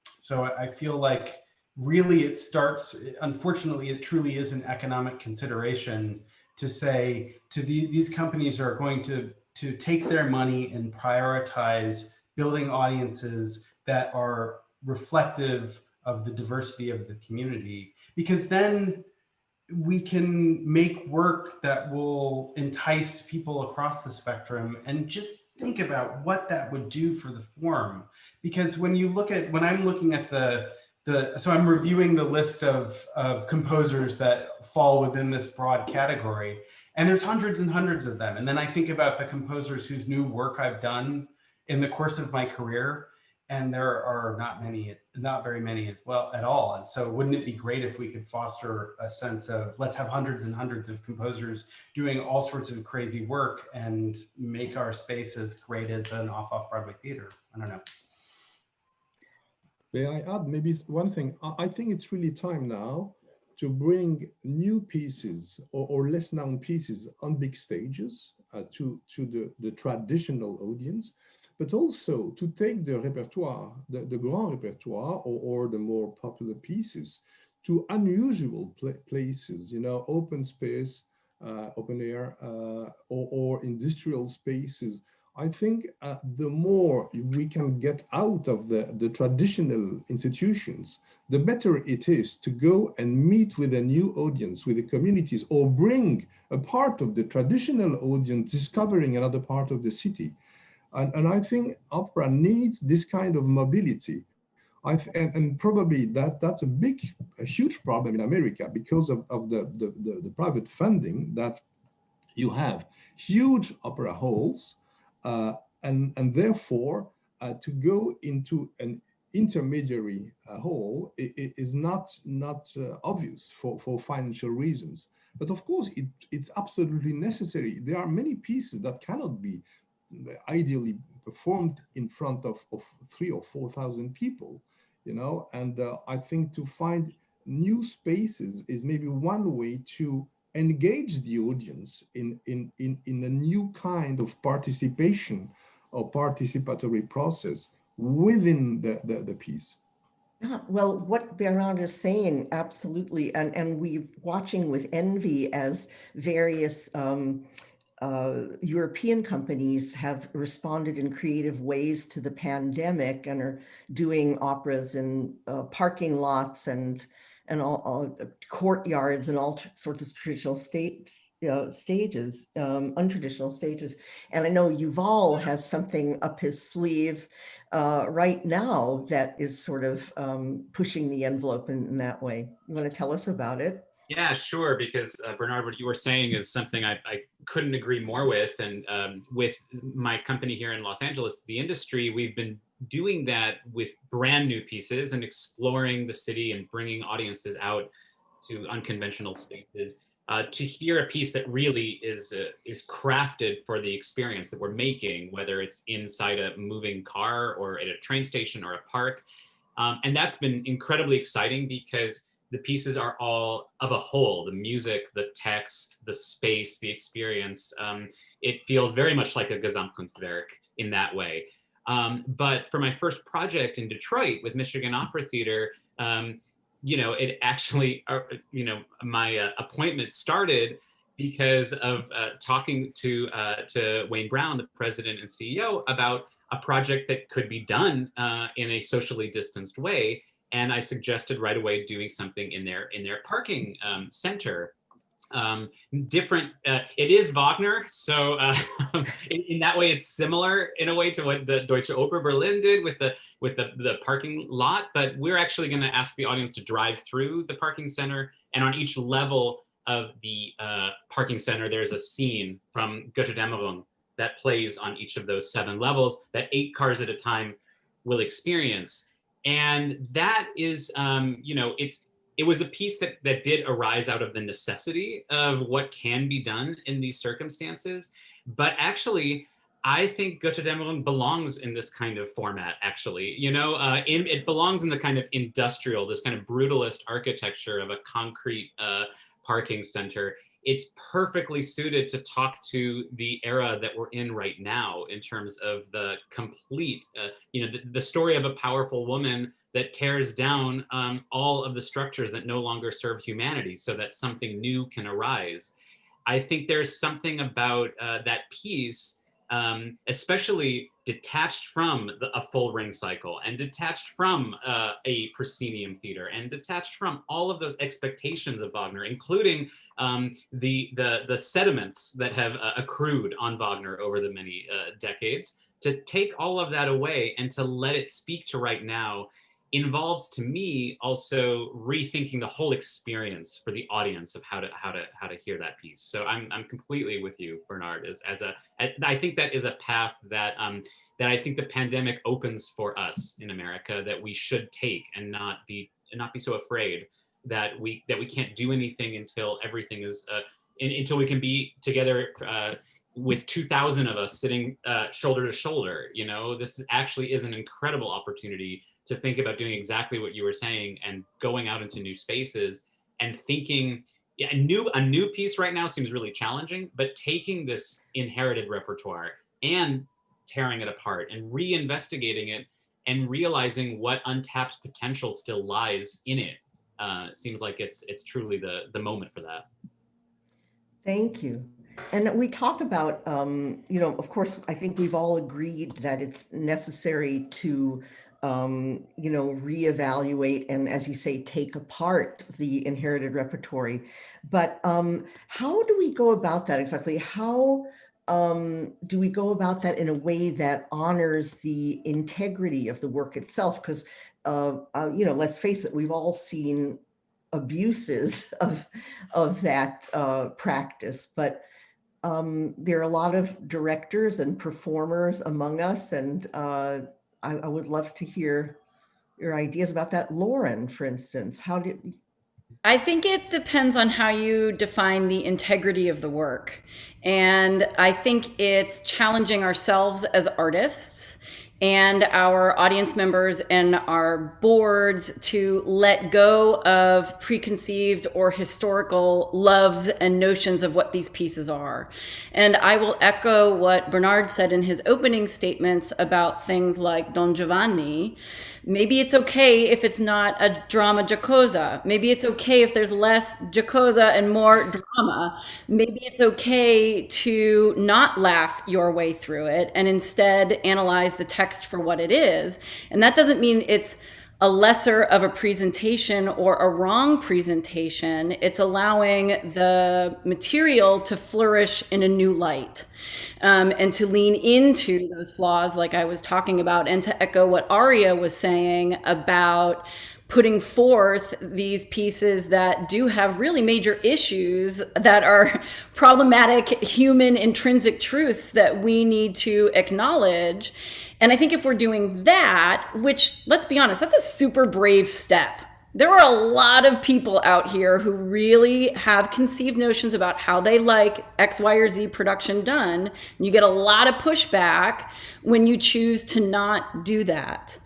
So I feel like really it starts, unfortunately, it truly is an economic consideration to say to these companies are going to take their money and prioritize building audiences that are reflective of the diversity of the community, because then we can make work that will entice people across the spectrum. And just think about what that would do for the form. Because when you look at, when I'm looking at so I'm reviewing the list of composers that fall within this broad category, and there's hundreds and hundreds of them. And then I think about the composers whose new work I've done in the course of my career, and there are not very many as well at all. And so wouldn't it be great if we could foster a sense of, let's have hundreds and hundreds of composers doing all sorts of crazy work and make our space as great as an off-Broadway theater? I don't know. May I add maybe one thing? I think it's really time now to bring new pieces or less known pieces on big stages to the traditional audience, but also to take the repertoire, the grand repertoire or the more popular pieces to unusual places, you know, open space, open air, or industrial spaces. I think the more we can get out of the traditional institutions, the better it is to go and meet with a new audience, with the communities, or bring a part of the traditional audience discovering another part of the city. And I think opera needs this kind of mobility. And probably that's a huge problem in America because of the private funding, that you have huge opera halls, and therefore to go into an intermediary hall is not obvious for financial reasons. But of course, it's absolutely necessary. There are many pieces that cannot be ideally performed in front of 3,000 or 4,000 people, you know. And I think to find new spaces is maybe one way to engage the audience in a new kind of participation or participatory process within the piece. Yeah, well, what Bernard is saying, absolutely. And we're watching with envy as various European companies have responded in creative ways to the pandemic and are doing operas in parking lots and all courtyards and all sorts of traditional stages, untraditional stages. And I know Yuval has something up his sleeve right now that is sort of pushing the envelope in that way. You want to tell us about it? Yeah, sure, because Bernard, what you were saying is something I couldn't agree more with. And with my company here in Los Angeles, the industry, we've been doing that with brand new pieces and exploring the city and bringing audiences out to unconventional spaces to hear a piece that really is crafted for the experience that we're making, whether it's inside a moving car or at a train station or a park. And that's been incredibly exciting because the pieces are all of a whole: the music, the text, the space, the experience. It feels very much like a Gesamtkunstwerk in that way. But for my first project in Detroit with Michigan Opera Theater, you know, it actually, you know, my appointment started because of talking to Wayne Brown, the president and CEO, about a project that could be done in a socially distanced way. And I suggested right away doing something in their parking center. Different, it is Wagner, so in that way it's similar in a way to what the Deutsche Oper Berlin did with the parking lot. But we're actually going to ask the audience to drive through the parking center, and on each level of the parking center there's a scene from Götterdämmerung that plays on each of those 7 levels that 8 cars at a time will experience. And that is, you know, it was a piece that did arise out of the necessity of what can be done in these circumstances. But actually, I think Götterdämmerung belongs in this kind of format, actually. You know, it belongs in the kind of industrial, this kind of brutalist architecture of a concrete parking center. It's perfectly suited to talk to the era that we're in right now in terms of the complete, you know, the story of a powerful woman that tears down all of the structures that no longer serve humanity so that something new can arise. I think there's something about that piece, especially detached from a full ring cycle and detached from a proscenium theater and detached from all of those expectations of Wagner, including the sediments that have accrued on Wagner over the many decades. To take all of that away and to let it speak to right now involves, to me, also rethinking the whole experience for the audience of how to hear that piece. So I'm completely with you, Bernard. I think that is a path that I think the pandemic opens for us in America that we should take and not be so afraid that we can't do anything until everything is until we can be together with 2,000 of us sitting shoulder to shoulder. You know, this actually is an incredible opportunity to think about doing exactly what you were saying and going out into new spaces and thinking, yeah, a new piece right now seems really challenging, but taking this inherited repertoire and tearing it apart and reinvestigating it and realizing what untapped potential still lies in it seems like it's truly the moment for that. Thank you. And we talk about, of course, I think we've all agreed that it's necessary to, reevaluate and, as you say, take apart the inherited repertory. But how do we go about that exactly? How do we go about that in a way that honors the integrity of the work itself? Because, let's face it, we've all seen abuses of that practice, but there are a lot of directors and performers among us, and I would love to hear your ideas about that. Lauren, for instance, I think it depends on how you define the integrity of the work. And I think it's challenging ourselves as artists and our audience members and our boards to let go of preconceived or historical loves and notions of what these pieces are. And I will echo what Bernard said in his opening statements about things like Don Giovanni. Maybe it's okay if it's not a drama giocosa. Maybe it's okay if there's less giocosa and more drama. Maybe it's okay to not laugh your way through it and instead analyze the text for what it is. And that doesn't mean it's a lesser of a presentation or a wrong presentation. It's allowing the material to flourish in a new light, and to lean into those flaws like I was talking about, and to echo what Aria was saying about putting forth these pieces that do have really major issues that are problematic human intrinsic truths that we need to acknowledge. And I think if we're doing that, which, let's be honest, that's a super brave step. There are a lot of people out here who really have conceived notions about how they like X, Y, or Z production done. You get a lot of pushback when you choose to not do that.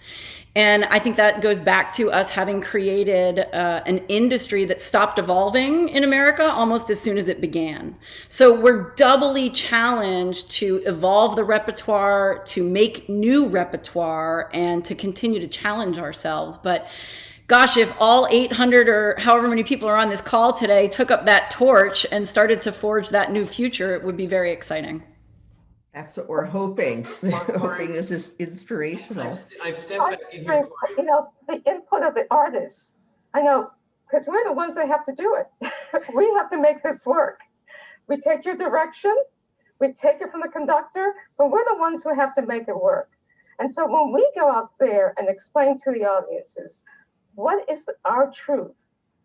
And I think that goes back to us having created an industry that stopped evolving in America almost as soon as it began. So we're doubly challenged to evolve the repertoire, to make new repertoire, and to continue to challenge ourselves. But gosh, if all 800 or however many people are on this call today took up that torch and started to forge that new future, it would be very exciting. That's what we're hoping. Hoping this is inspirational. I've stepped back in here. The input of the artists. I know, because we're the ones that have to do it. We have to make this work. We take your direction, we take it from the conductor, but we're the ones who have to make it work. And so when we go out there and explain to the audiences, what is our truth?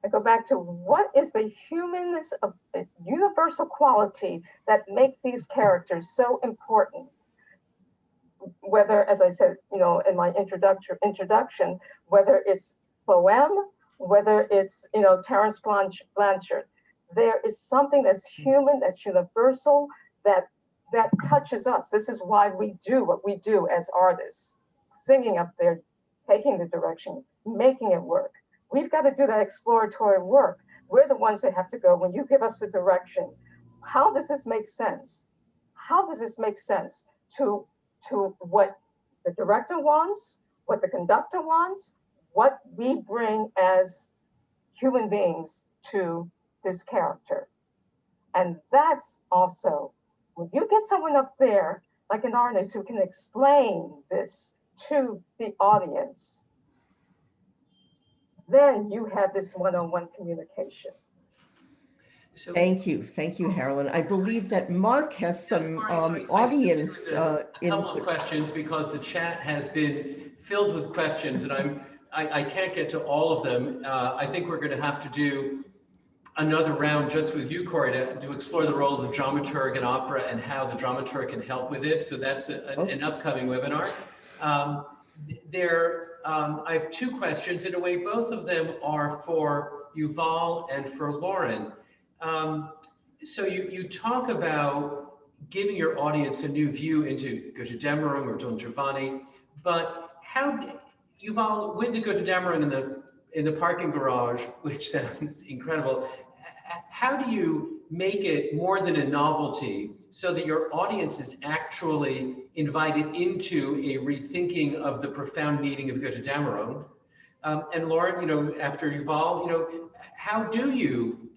I go back to what is the humanness of the universal quality that make these characters so important? Whether, as I said, in my introduction, whether it's Bohème, whether it's, Terence Blanchard, there is something that's human, that's universal, that touches us. This is why we do what we do as artists, singing up there, taking the direction, making it work. We've got to do that exploratory work. We're the ones that have to go, when you give us the direction, how does this make sense? How does this make sense to what the director wants, what the conductor wants, what we bring as human beings to this character? And that's also, when you get someone up there, like an artist who can explain this to the audience, then you have this one-on-one communication. So, Thank you, Harolyn. I believe that Mark has some audience a couple of questions, because the chat has been filled with questions, and I can't get to all of them. I think we're going to have to do another round just with you, Cori, to explore the role of the dramaturg in opera and how the dramaturg can help with this. So that's an upcoming webinar. I have two questions. In a way, both of them are for Yuval and for Lauren. So you talk about giving your audience a new view into Götterdämmerung or Don Giovanni, but how, Yuval, with the Götterdämmerung in the parking garage, which sounds incredible, how do you make it more than a novelty so that your audience is actually invited into a rethinking of the profound meaning of Götterdämmerung? And Lauren, after Yuval, how do you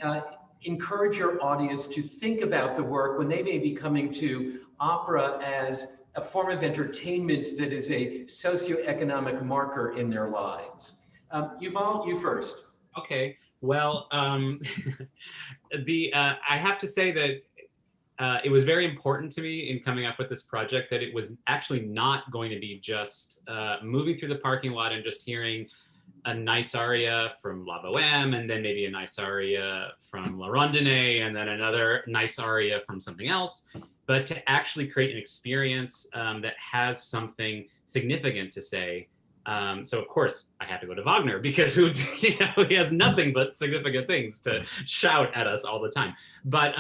encourage your audience to think about the work when they may be coming to opera as a form of entertainment that is a socioeconomic marker in their lives? Yuval, you first. Okay, well, I have to say that it was very important to me in coming up with this project that it was actually not going to be just moving through the parking lot and just hearing a nice aria from La Bohème, and then maybe a nice aria from La Rondonnée, and then another nice aria from something else, but to actually create an experience that has something significant to say. So of course I had to go to Wagner because he has nothing but significant things to shout at us all the time. But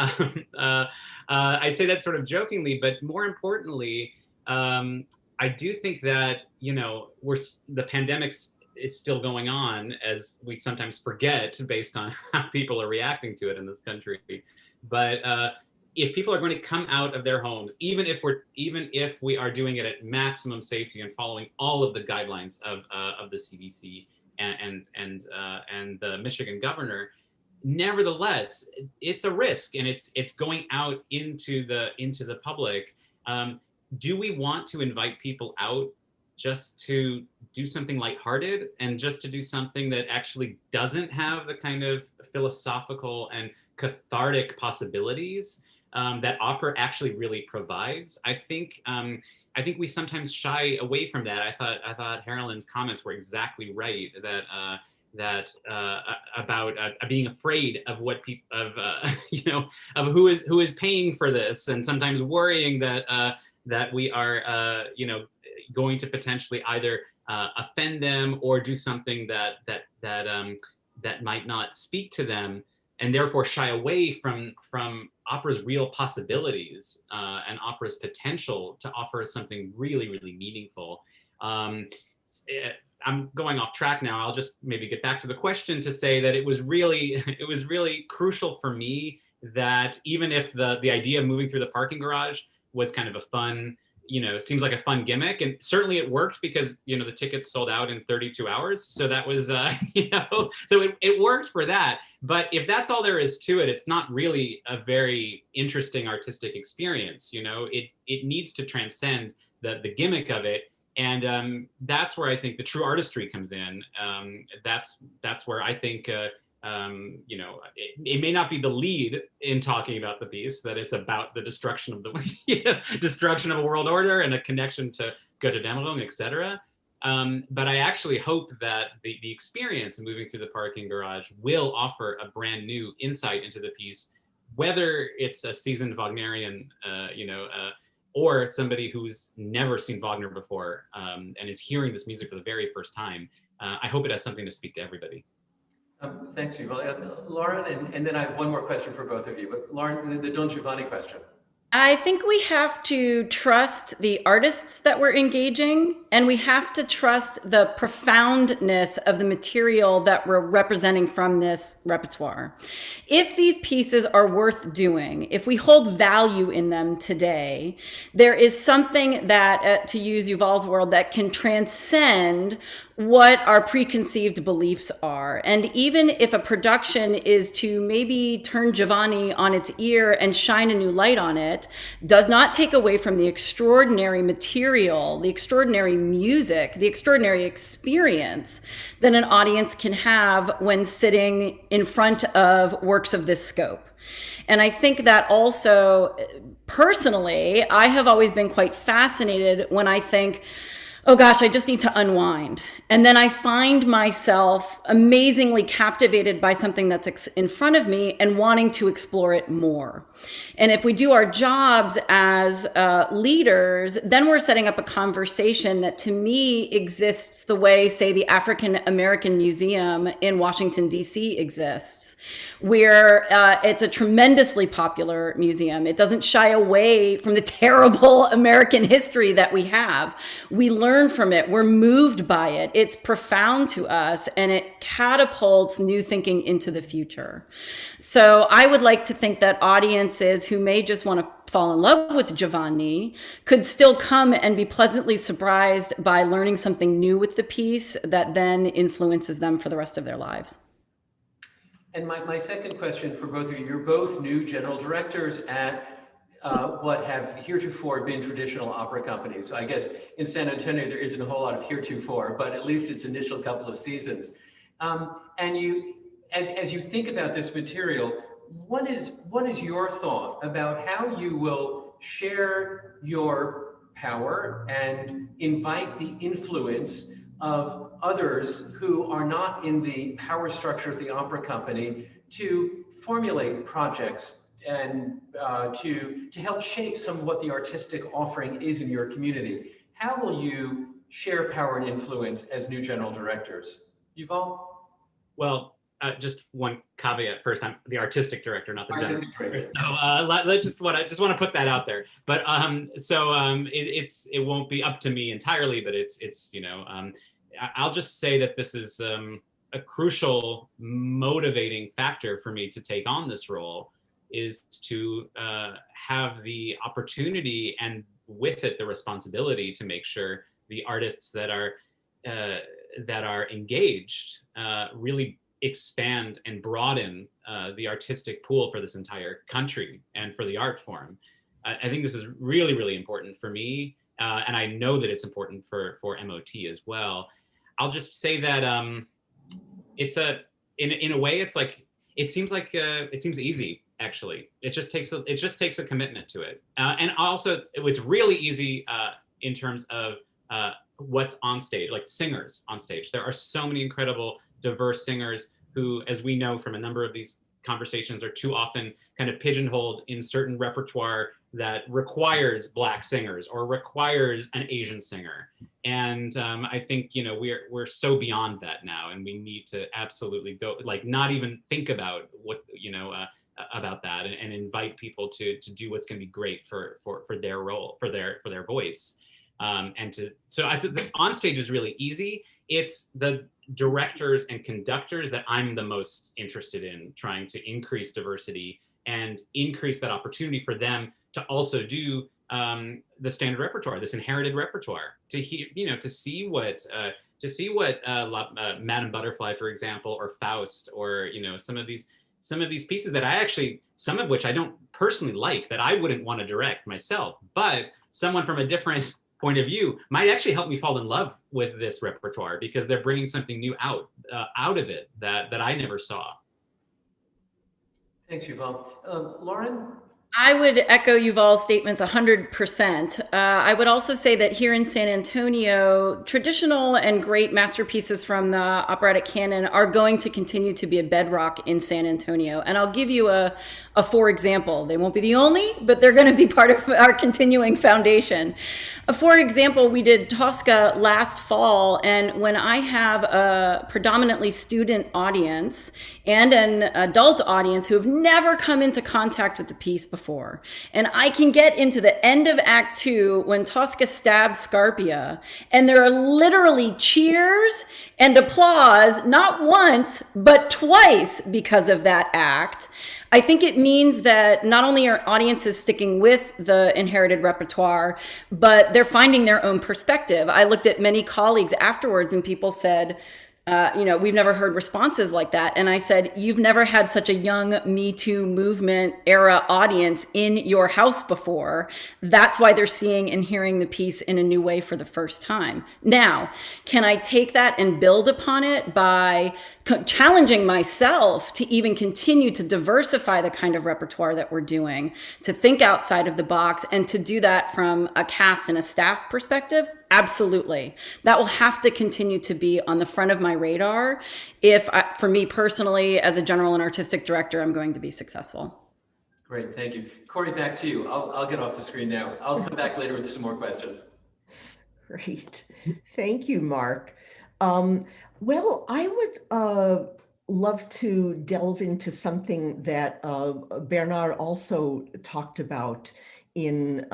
I say that sort of jokingly, but more importantly, I do think that, the pandemic is still going on, as we sometimes forget based on how people are reacting to it in this country. But if people are going to come out of their homes, even if we are doing it at maximum safety and following all of the guidelines of the CDC and the Michigan governor, nevertheless, it's a risk, and it's going out into the public. Do we want to invite people out just to do something lighthearted and just to do something that actually doesn't have the kind of philosophical and cathartic possibilities that opera actually really provides? I think we sometimes shy away from that. I thought Harolyn's comments were exactly right, that about being afraid of what people of who is paying for this, and sometimes worrying that we are going to potentially either offend them or do something that might not speak to them, and therefore shy away from opera's real possibilities and opera's potential to offer us something really, really meaningful. I'm going off track now. I'll just maybe get back to the question to say that it was really crucial for me that even if the idea of moving through the parking garage was kind of a fun, seems like a fun gimmick, and certainly it worked because the tickets sold out in 32 hours. So that was so it worked for that. But if that's all there is to it, it's not really a very interesting artistic experience. It needs to transcend the gimmick of it, and that's where I think the true artistry comes in. That's where I think it may not be the lead in talking about the piece, that it's about the destruction of destruction of a world order and a connection to Götterdämmerung, etc. But I actually hope that the experience of moving through the parking garage will offer a brand new insight into the piece, whether it's a seasoned Wagnerian, or somebody who's never seen Wagner before and is hearing this music for the very first time. I hope it has something to speak to everybody. Thanks, Yuval. Lauren, and then I have one more question for both of you. But Lauren, the Don Giovanni question. I think we have to trust the artists that we're engaging, and we have to trust the profoundness of the material that we're representing from this repertoire. If these pieces are worth doing, if we hold value in them today, there is something that, to use Yuval's word, that can transcend what our preconceived beliefs are. And even if a production is to maybe turn Giovanni on its ear and shine a new light on it, does not take away from the extraordinary material, the extraordinary music, the extraordinary experience that an audience can have when sitting in front of works of this scope. And I think that also, personally, I have always been quite fascinated when I think, oh gosh, I just need to unwind. And then I find myself amazingly captivated by something that's in front of me and wanting to explore it more. And if we do our jobs as leaders, then we're setting up a conversation that to me exists the way, say, the African American Museum in Washington, D.C. exists, where it's a tremendously popular museum. It doesn't shy away from the terrible American history that we have. We learn learn from it. We're moved by it. It's profound to us, and it catapults new thinking into the future. So I would like to think that audiences who may just want to fall in love with Giovanni could still come and be pleasantly surprised by learning something new with the piece that then influences them for the rest of their lives. And my second question for both of you, you're both new general directors at what have heretofore been traditional opera companies. So I guess in San Antonio, there isn't a whole lot of heretofore, but at least its initial couple of seasons. And you, as you think about this material, what is your thought about how you will share your power and invite the influence of others who are not in the power structure of the opera company to formulate projects and to help shape some of what the artistic offering is in your community? How will you share power and influence as new general directors? Yuval? Well, just one caveat first. I'm the artistic director, not the general director. So I just want to put that out there. But it won't be up to me entirely, but it's I'll just say that this is a crucial motivating factor for me to take on this role, is to have the opportunity and with it the responsibility to make sure the artists that are engaged really expand and broaden the artistic pool for this entire country and for the art form. I think this is really, really important for me, and I know that it's important for MOT as well. I'll just say that it's in a way it's like it seems easy. Actually, it just takes a commitment to it, and also it's really easy in terms of what's on stage, like singers on stage. There are so many incredible, diverse singers who, as we know from a number of these conversations, are too often kind of pigeonholed in certain repertoire that requires Black singers or requires an Asian singer. And I think we're so beyond that now, and we need to absolutely go, like, not even think about what about that, and invite people to do what's going to be great for their role, for their voice. So on stage is really easy. It's the directors and conductors that I'm the most interested in trying to increase diversity and increase that opportunity for them to also do the standard repertoire, this inherited repertoire, to hear, to see what Madame Butterfly, for example, or Faust, or some of these pieces that some of which I don't personally like, that I wouldn't want to direct myself, but someone from a different point of view might actually help me fall in love with this repertoire because they're bringing something new out of it that I never saw. Thanks, Yuval. Lauren? I would echo Yuval's statements 100%. I would also say that here in San Antonio, traditional and great masterpieces from the operatic canon are going to continue to be a bedrock in San Antonio. And I'll give you a for example. They won't be the only, but they're going to be part of our continuing foundation. For example, we did Tosca last fall, and when I have a predominantly student audience and an adult audience who have never come into contact with the piece before, and I can get into the end of Act 2 when Tosca stabs Scarpia, and there are literally cheers and applause, not once, but twice because of that act, I think it means that not only are audiences sticking with the inherited repertoire, but they're finding their own perspective. I looked at many colleagues afterwards and people said, we've never heard responses like that. And I said, you've never had such a young Me Too movement era audience in your house before. That's why they're seeing and hearing the piece in a new way for the first time. Now, can I take that and build upon it by challenging myself to even continue to diversify the kind of repertoire that we're doing, to think outside of the box, and to do that from a cast and a staff perspective? Absolutely. That will have to continue to be on the front of my radar for me personally, as a general and artistic director, I'm going to be successful. Great, thank you. Cori, back to you. I'll get off the screen now. I'll come back later with some more questions. Great. Thank you, Mark. Well, I would love to delve into something that Bernard also talked about in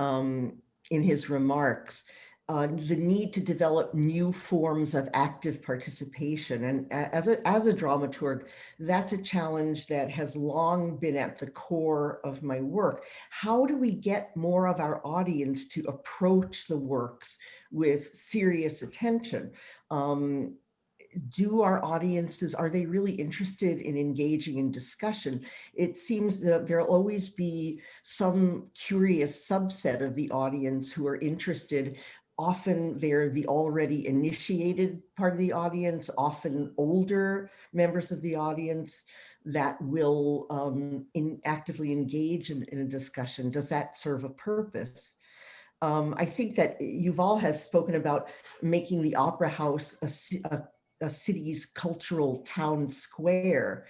his remarks. the need to develop new forms of active participation. And as a dramaturg, that's a challenge that has long been at the core of my work. How do we get more of our audience to approach the works with serious attention? Do our audiences, are they really interested in engaging in discussion? It seems that there'll always be some curious subset of the audience who are interested. Often they're the already initiated part of the audience, often older members of the audience that will actively engage in a discussion. Does that serve a purpose? I think that Yuval has spoken about making the Opera House a city's cultural town square.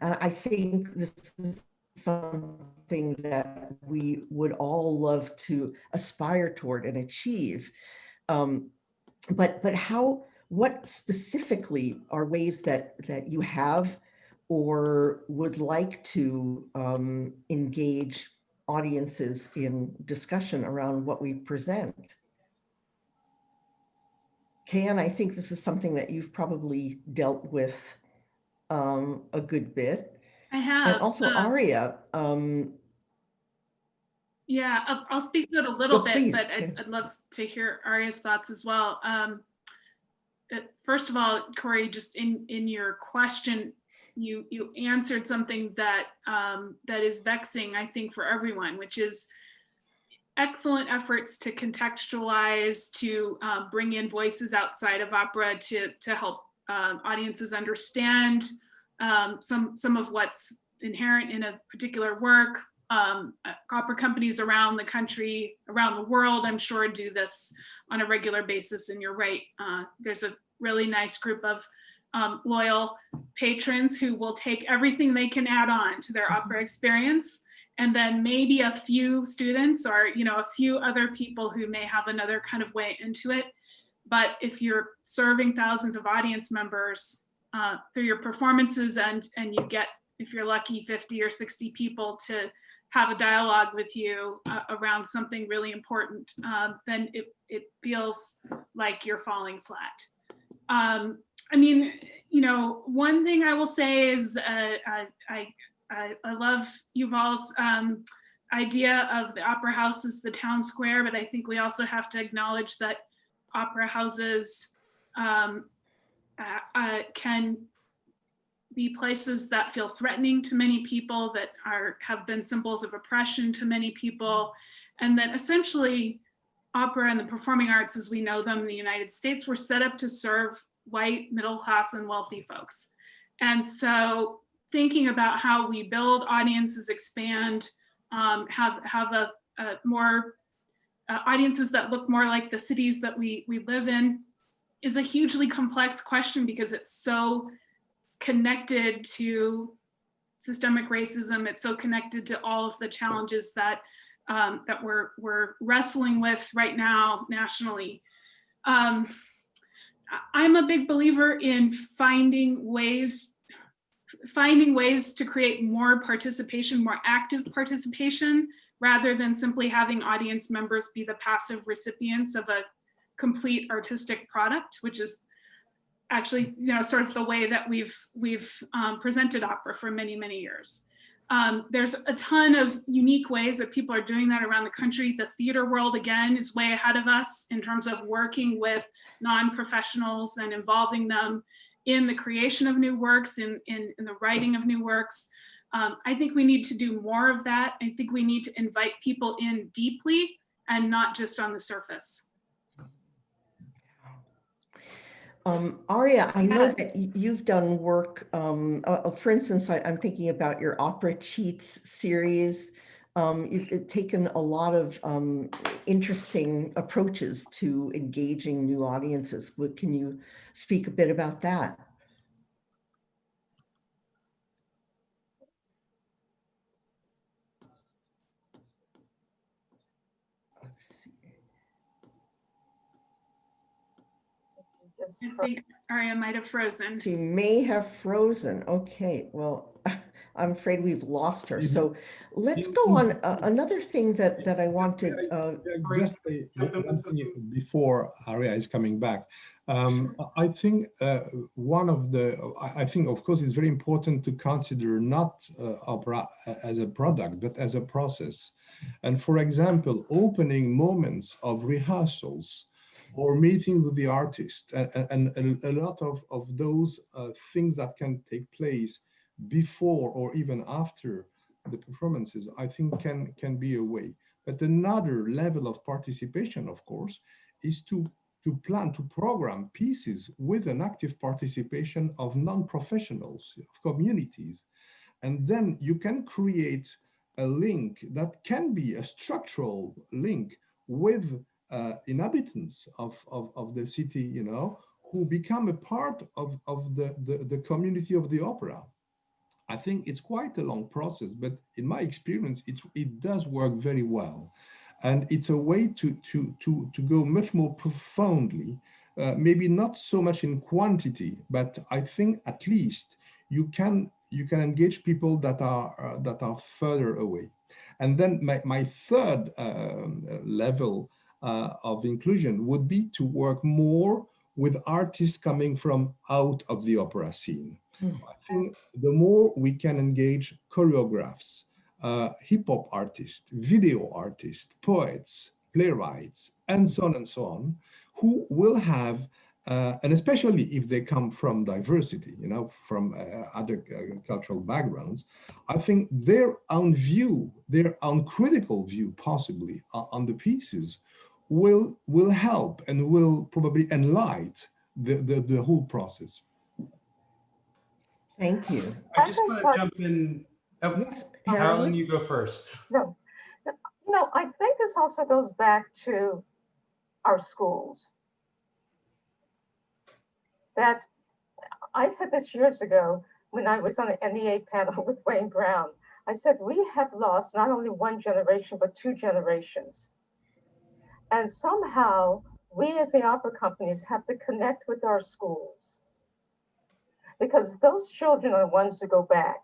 I think this is something that we would all love to aspire toward and achieve. But what specifically are ways that you have or would like to engage audiences in discussion around what we present? Kayan, I think this is something that you've probably dealt with a good bit. I have. And also Aria. Yeah, I'll speak to it a little bit, please. but I'd love to hear Aria's thoughts as well. First of all, Cori, just in your question, you answered something that that is vexing, I think, for everyone, which is excellent efforts to contextualize, to bring in voices outside of opera to help audiences understand some of what's inherent in a particular work. Opera companies around the country, around the world, I'm sure, do this on a regular basis. And you're right, there's a really nice group of loyal patrons who will take everything they can add on to their opera experience. And then maybe a few students or, a few other people who may have another kind of way into it. But if you're serving thousands of audience members through your performances and you get, if you're lucky, 50 or 60 people to have a dialogue with you around something really important, then it feels like you're falling flat. I mean, one thing I will say is I love Yuval's idea of the opera house as the town square, but I think we also have to acknowledge that opera houses can be places that feel threatening to many people, that have been symbols of oppression to many people, and that essentially opera and the performing arts as we know them in the United States were set up to serve white, middle class, and wealthy folks. And so thinking about how we build audiences, expand, have a more audiences that look more like the cities that we live in is a hugely complex question, because it's so connected to systemic racism. It's so connected to all of the challenges that that we're wrestling with right now nationally. I'm a big believer in finding ways to create more participation, more active participation, rather than simply having audience members be the passive recipients of a complete artistic product, which is actually, sort of the way that we've presented opera for many, many years. There's a ton of unique ways that people are doing that around the country. The theater world, again, is way ahead of us in terms of working with non-professionals and involving them in the creation of new works, in the writing of new works. I think we need to do more of that. I think we need to invite people in deeply and not just on the surface. Aria, I know that you've done work, for instance, I'm thinking about your Opera Cheats series. You've taken a lot of interesting approaches to engaging new audiences. Can you speak a bit about that? I think Aria might have frozen. She may have frozen. Okay, well, I'm afraid we've lost her. So let's go on. Another thing that I wanted. Just one thing before Aria is coming back. I think I think, of course, it's very important to consider not opera as a product, but as a process. And for example, opening moments of rehearsals or meeting with the artist and a lot of those things that can take place before or even after the performances, I think can be a way. But another level of participation, of course, is to plan, to program pieces with an active participation of non-professionals, of communities. And then you can create a link that can be a structural link with inhabitants of the city, you know, who become a part of the community of the opera. I think it's quite a long process, but in my experience, it does work very well. And it's a way to go much more profoundly, maybe not so much in quantity, but I think at least you can engage people that are further away. And then my third level of inclusion would be to work more with artists coming from out of the opera scene. I think the more we can engage choreographs, hip hop artists, video artists, poets, playwrights, and so on, who will have, and especially if they come from diversity, you know, from other cultural backgrounds, I think their own view, their own critical view, possibly on the pieces, will help and will probably enlighten the whole process. Thank you. I just want to jump in. Oh, Yes, Harolyn, you go first. No, I think this also goes back to our schools. That I said this years ago when I was on the NEA panel with Wayne Brown. I said, we have lost not only one generation, but two generations. And somehow we as the opera companies have to connect with our schools, because those children are the ones who go back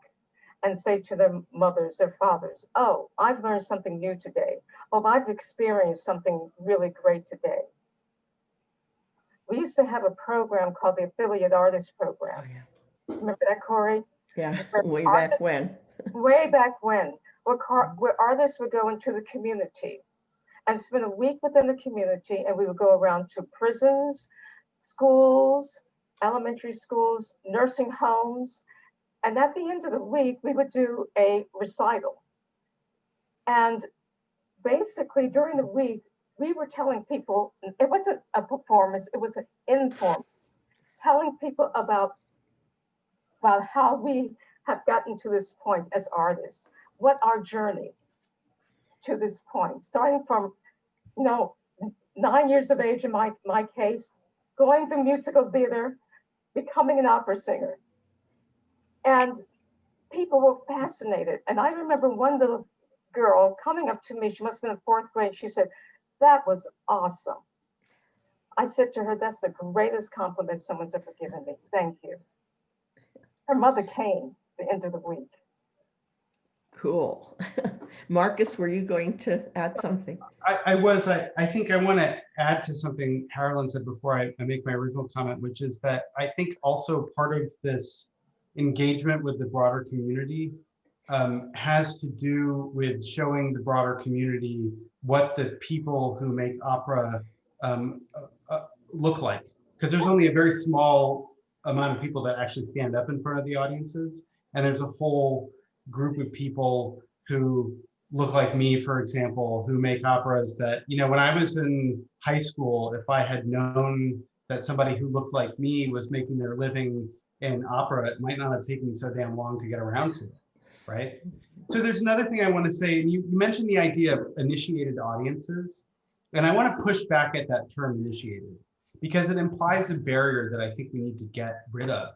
and say to their mothers, their fathers, oh, I've learned something new today. Oh, I've experienced something really great today. We used to have a program called the Affiliate Artist Program. Oh, yeah. Remember that, Cori? Yeah, way back when. Way back when, where artists would go into the community and spend a week within the community, and we would go around to prisons, schools, elementary schools, nursing homes. And at the end of the week, we would do a recital. And basically during the week, we were telling people, it wasn't a performance, it was an informance, telling people about how we have gotten to this point as artists, what our journey to this point, starting from, 9 years of age in my case, going to musical theater, becoming an opera singer. And people were fascinated. And I remember one little girl coming up to me, she must have been in 4th grade, she said, that was awesome. I said to her, that's the greatest compliment someone's ever given me. Thank you. Her mother came the end of the week. Cool. Marcus, were you going to add something? I think I want to add to something Harolyn said before I make my original comment, which is that I think also part of this engagement with the broader community has to do with showing the broader community what the people who make opera look like. Because there's only a very small amount of people that actually stand up in front of the audiences. And there's a whole group of people who look like me, for example, who make operas that, when I was in high school, if I had known that somebody who looked like me was making their living in opera, it might not have taken me so damn long to get around to it, right? So there's another thing I want to say, and you mentioned the idea of initiated audiences, and I want to push back at that term initiated, because it implies a barrier that I think we need to get rid of.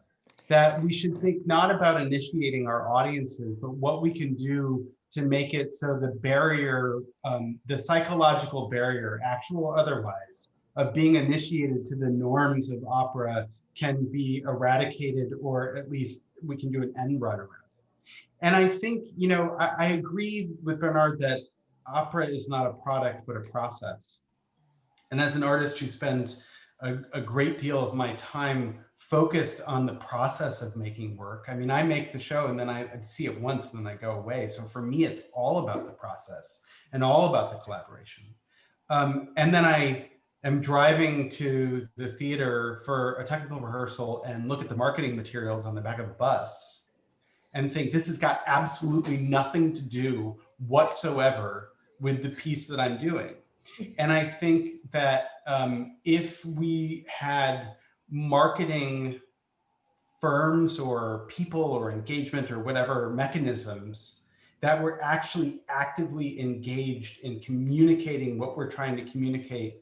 That we should think not about initiating our audiences, but what we can do to make it so the barrier, the psychological barrier, actual or otherwise, of being initiated to the norms of opera can be eradicated, or at least we can do an end run around. And I think, you know, I agree with Bernard that opera is not a product, but a process. And as an artist who spends a great deal of my time focused on the process of making work, I mean, I make the show and then I see it once and then I go away. So for me, it's all about the process and all about the collaboration. And then I am driving to the theater for a technical rehearsal and look at the marketing materials on the back of the bus and think this has got absolutely nothing to do whatsoever with the piece that I'm doing. And I think that if we had marketing firms or people or engagement or whatever mechanisms that were actually actively engaged in communicating what we're trying to communicate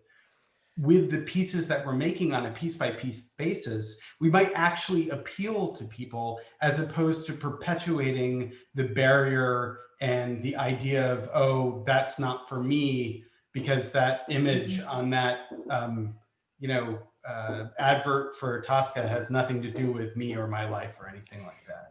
with the pieces that we're making on a piece-by-piece basis, we might actually appeal to people as opposed to perpetuating the barrier and the idea of, oh, that's not for me, because that image on that advert for Tosca has nothing to do with me or my life or anything like that.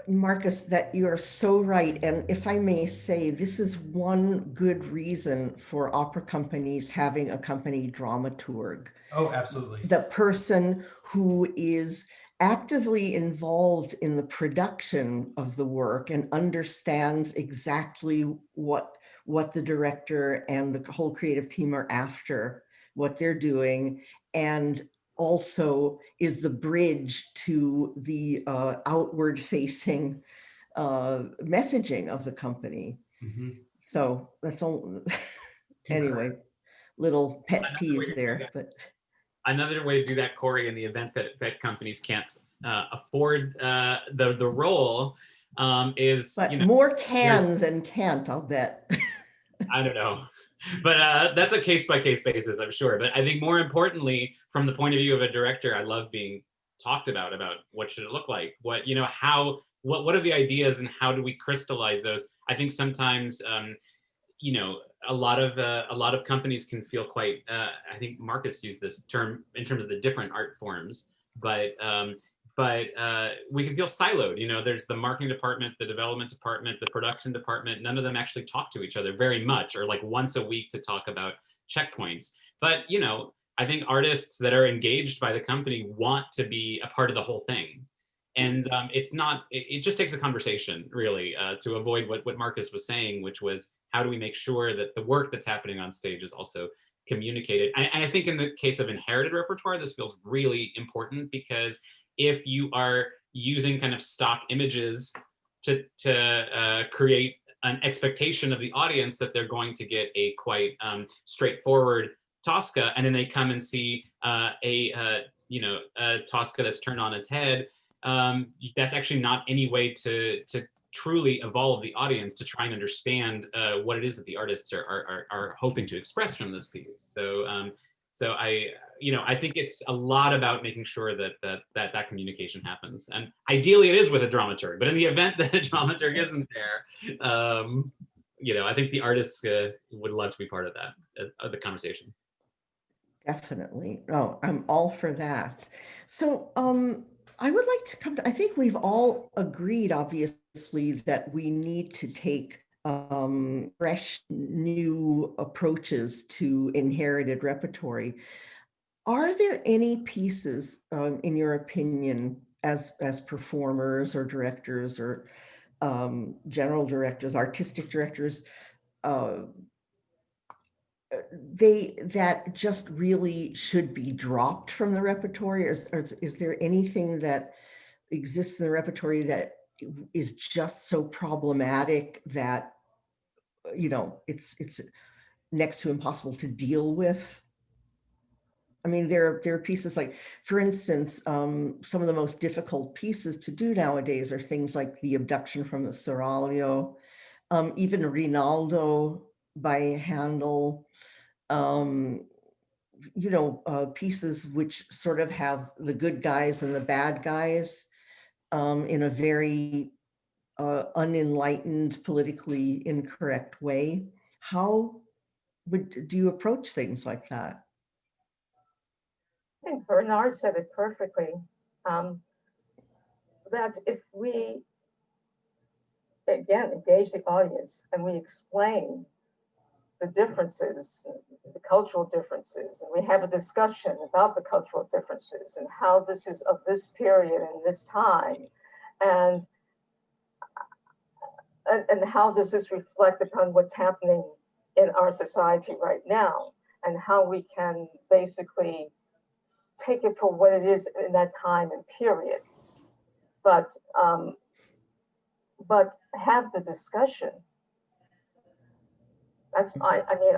Marcus, that you are so right. And if I may say, this is one good reason for opera companies having a company dramaturg. Oh, absolutely. The person who is actively involved in the production of the work and understands exactly what the director and the whole creative team are after, what they're doing, and also is the bridge to the outward facing messaging of the company. Mm-hmm. So that's all. Anyway, little pet peeve there, but. Another way to do that, Cori, in the event that companies can't afford the role is, but more can than can't, I'll bet. I don't know. But that's a case-by-case basis, I'm sure. But I think more importantly, from the point of view of a director, I love being talked about what should it look like? What, you know, how, what are the ideas and how do we crystallize those? I think sometimes, you know, a lot of companies can feel quite, I think Marcus used this term in terms of the different art forms, but we can feel siloed. You know, there's the marketing department, the development department, the production department. None of them actually talk to each other very much, or like once a week to talk about checkpoints. But, you know, I think artists that are engaged by the company want to be a part of the whole thing. And it's not, it just takes a conversation, really, to avoid what Marcus was saying, which was, how do we make sure that the work that's happening on stage is also communicated? And I think in the case of inherited repertoire, this feels really important, because if you are using kind of stock images to create an expectation of the audience that they're going to get a quite straightforward Tosca, and then they come and see a Tosca that's turned on its head, that's actually not any way to truly evolve the audience to try and understand what it is that the artists are hoping to express from this piece. So I think it's a lot about making sure that communication happens, and ideally it is with a dramaturg. But in the event that a dramaturg isn't there, I think the artists would love to be part of that, of the conversation. Definitely. Oh, I'm all for that. So I would like to come to, I think we've all agreed, obviously, that we need to take fresh, new approaches to inherited repertory. Are there any pieces, in your opinion, as performers or directors or general directors, artistic directors, that just really should be dropped from the repertory? Or is there anything that exists in the repertory that is just so problematic that, you know, it's next to impossible to deal with? I mean, there are pieces like, for instance, some of the most difficult pieces to do nowadays are things like The Abduction from the Seraglio, even Rinaldo by Handel, pieces which sort of have the good guys and the bad guys in a very unenlightened, politically incorrect way. How do you approach things like that? I think Bernard said it perfectly, that if we again, engage the audience and we explain the differences, the cultural differences, and we have a discussion about the cultural differences and how this is of this period and this time, and how does this reflect upon what's happening in our society right now, and how we can basically take it for what it is in that time and period, but have the discussion. That's I mean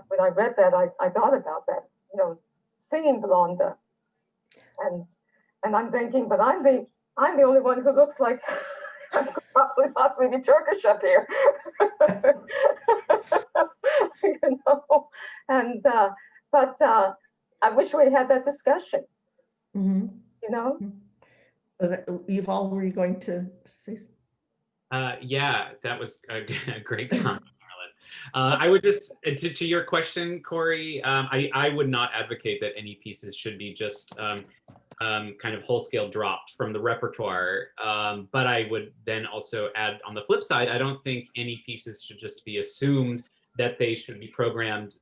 when I read that I thought about that, you know, singing Blonde, and I'm thinking, but I'm the only one who looks like I could possibly be Turkish up here, you know, and but I wish we had that discussion, Mm-hmm. you know. Yuval, were you going to say? Yeah, that was a great comment. I would just, to your question, Cori, I would not advocate that any pieces should be just kind of whole scale dropped from the repertoire. But I would then also add, on the flip side, I don't think any pieces should just be assumed that they should be programmed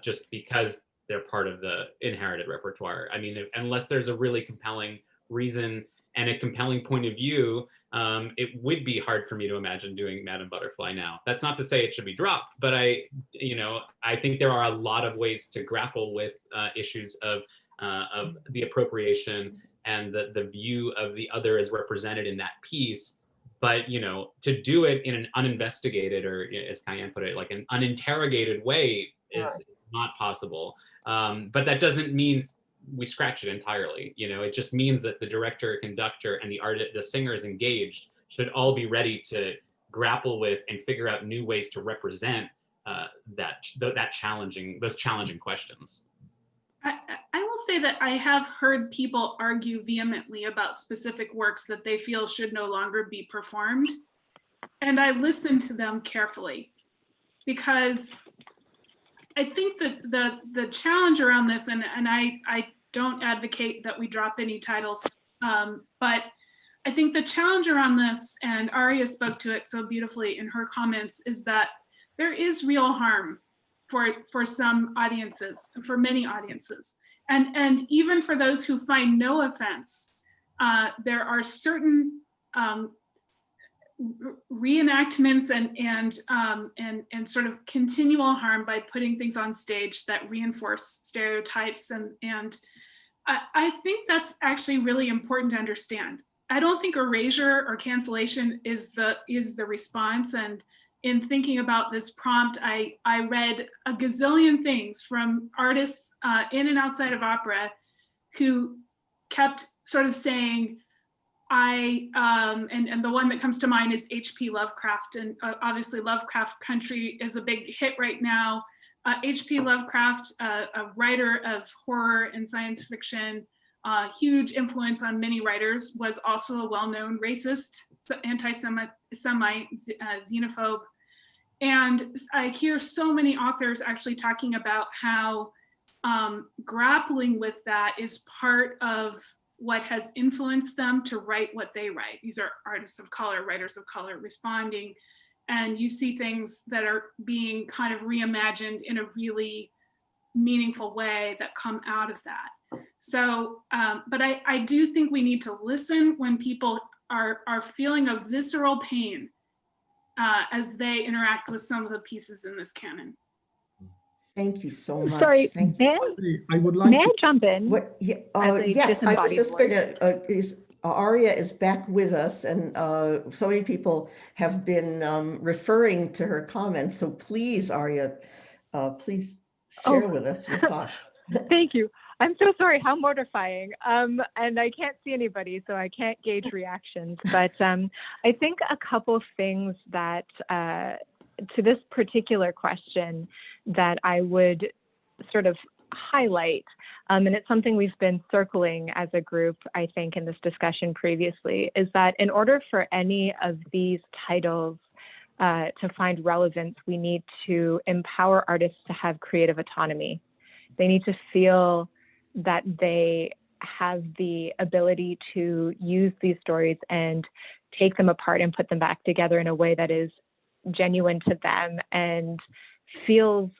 just because they're part of the inherited repertoire. I mean, unless there's a really compelling reason and a compelling point of view, it would be hard for me to imagine doing Madame Butterfly now. That's not to say it should be dropped, but I think there are a lot of ways to grapple with issues of the appropriation and the view of the other as represented in that piece. But, you know, to do it in an uninvestigated, or as Cayenne put it, like an uninterrogated way is not possible. But that doesn't mean we scratch it entirely. You know, it just means that the director, conductor, and the singers engaged should all be ready to grapple with and figure out new ways to represent those challenging questions. I will say that I have heard people argue vehemently about specific works that they feel should no longer be performed. And I listen to them carefully, because I think that the challenge around this, and I don't advocate that we drop any titles, but I think the challenge around this, and Aria spoke to it so beautifully in her comments, is that there is real harm for some audiences, for many audiences. And even for those who find no offense, there are certain reenactments and sort of continual harm by putting things on stage that reinforce stereotypes. And I think that's actually really important to understand. I don't think erasure or cancellation is the response. And in thinking about this prompt, I read a gazillion things from artists in and outside of opera who kept sort of saying, and the one that comes to mind is H.P. Lovecraft. And obviously Lovecraft Country is a big hit right now. H.P. Lovecraft, a writer of horror and science fiction, huge influence on many writers, was also a well-known racist, anti-Semite, xenophobe. And I hear so many authors actually talking about how grappling with that is part of what has influenced them to write what they write. These are artists of color, writers of color responding, and you see things that are being kind of reimagined in a really meaningful way that come out of that. So, but I do think we need to listen when people are feeling a visceral pain as they interact with some of the pieces in this canon. Thank you so much. Sorry, Thank you. I would like may to. I jump in? Yes, I was disembodied just voice? going to, Aria is back with us, and so many people have been referring to her comments. So please, Aria, please share with us your thoughts. Thank you. I'm so sorry, how mortifying. And I can't see anybody, so I can't gauge reactions. But I think a couple things that, to this particular question, that I would sort of highlight, and it's something we've been circling as a group, I think, in this discussion previously, is that in order for any of these titles to find relevance, we need to empower artists to have creative autonomy. They need to feel that they have the ability to use these stories and take them apart and put them back together in a way that is genuine to them and feels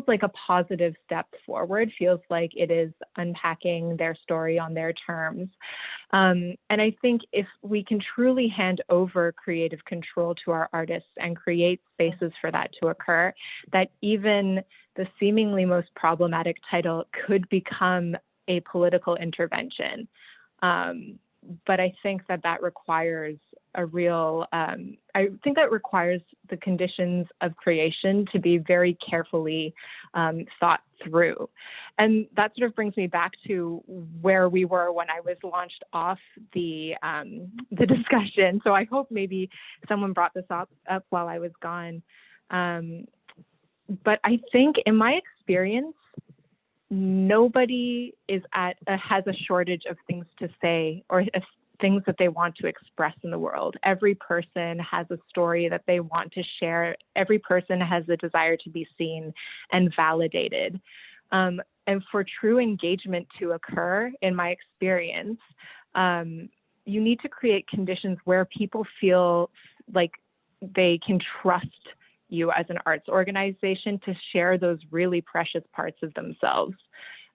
like a positive step forward, feels like it is unpacking their story on their terms. And I think if we can truly hand over creative control to our artists and create spaces for that to occur, that even the seemingly most problematic title could become a political intervention. But I think that requires a real, I think that requires the conditions of creation to be very carefully thought through. And that sort of brings me back to where we were when I was launched off the discussion. So I hope maybe someone brought this up while I was gone. But I think in my experience, nobody has a shortage of things to say or things that they want to express in the world. Every person has a story that they want to share. Every person has a desire to be seen and validated. And for true engagement to occur, in my experience, you need to create conditions where people feel like they can trust you as an arts organization to share those really precious parts of themselves.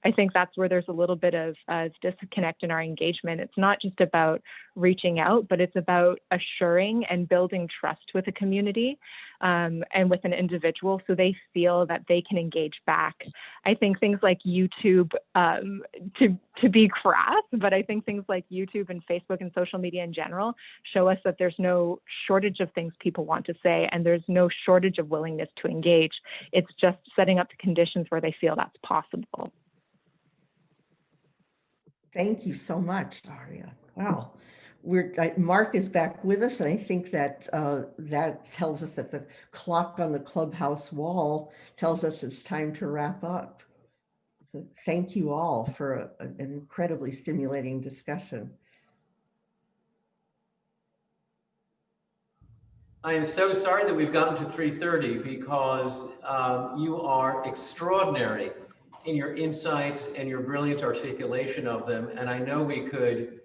I think that's where there's a little bit of disconnect in our engagement. It's not just about reaching out, but it's about assuring and building trust with a community and with an individual so they feel that they can engage back. I think things like YouTube, to be crass, but I think things like YouTube and Facebook and social media in general show us that there's no shortage of things people want to say, and there's no shortage of willingness to engage. It's just setting up the conditions where they feel that's possible. Thank you so much, Daria. Wow. Mark is back with us, and I think that that tells us that the clock on the clubhouse wall tells us it's time to wrap up. So thank you all for an incredibly stimulating discussion. I am so sorry that we've gotten to 3:30 because you are extraordinary in your insights and your brilliant articulation of them. And I know we could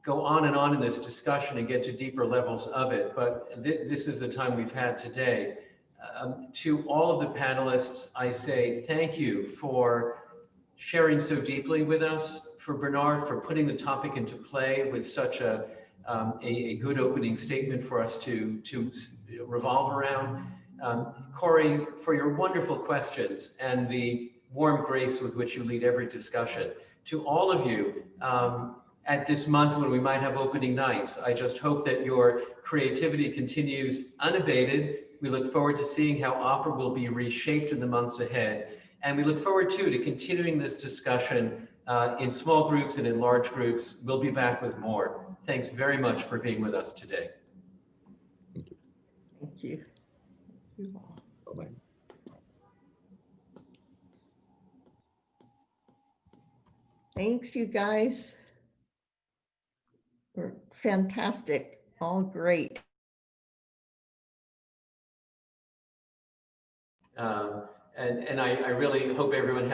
go on and on in this discussion and get to deeper levels of it, but this is the time we've had today. To all of the panelists, I say thank you for sharing so deeply with us, for Bernard, for putting the topic into play with such a good opening statement for us to revolve around. Cori, for your wonderful questions and the warm grace with which you lead every discussion. To all of you, at this month when we might have opening nights, I just hope that your creativity continues unabated. We look forward to seeing how opera will be reshaped in the months ahead. And we look forward too to continuing this discussion in small groups and in large groups. We'll be back with more. Thanks very much for being with us today. Thank you. Thank you all. Bye-bye. Thanks, you guys. We're fantastic. All great. And I really hope everyone has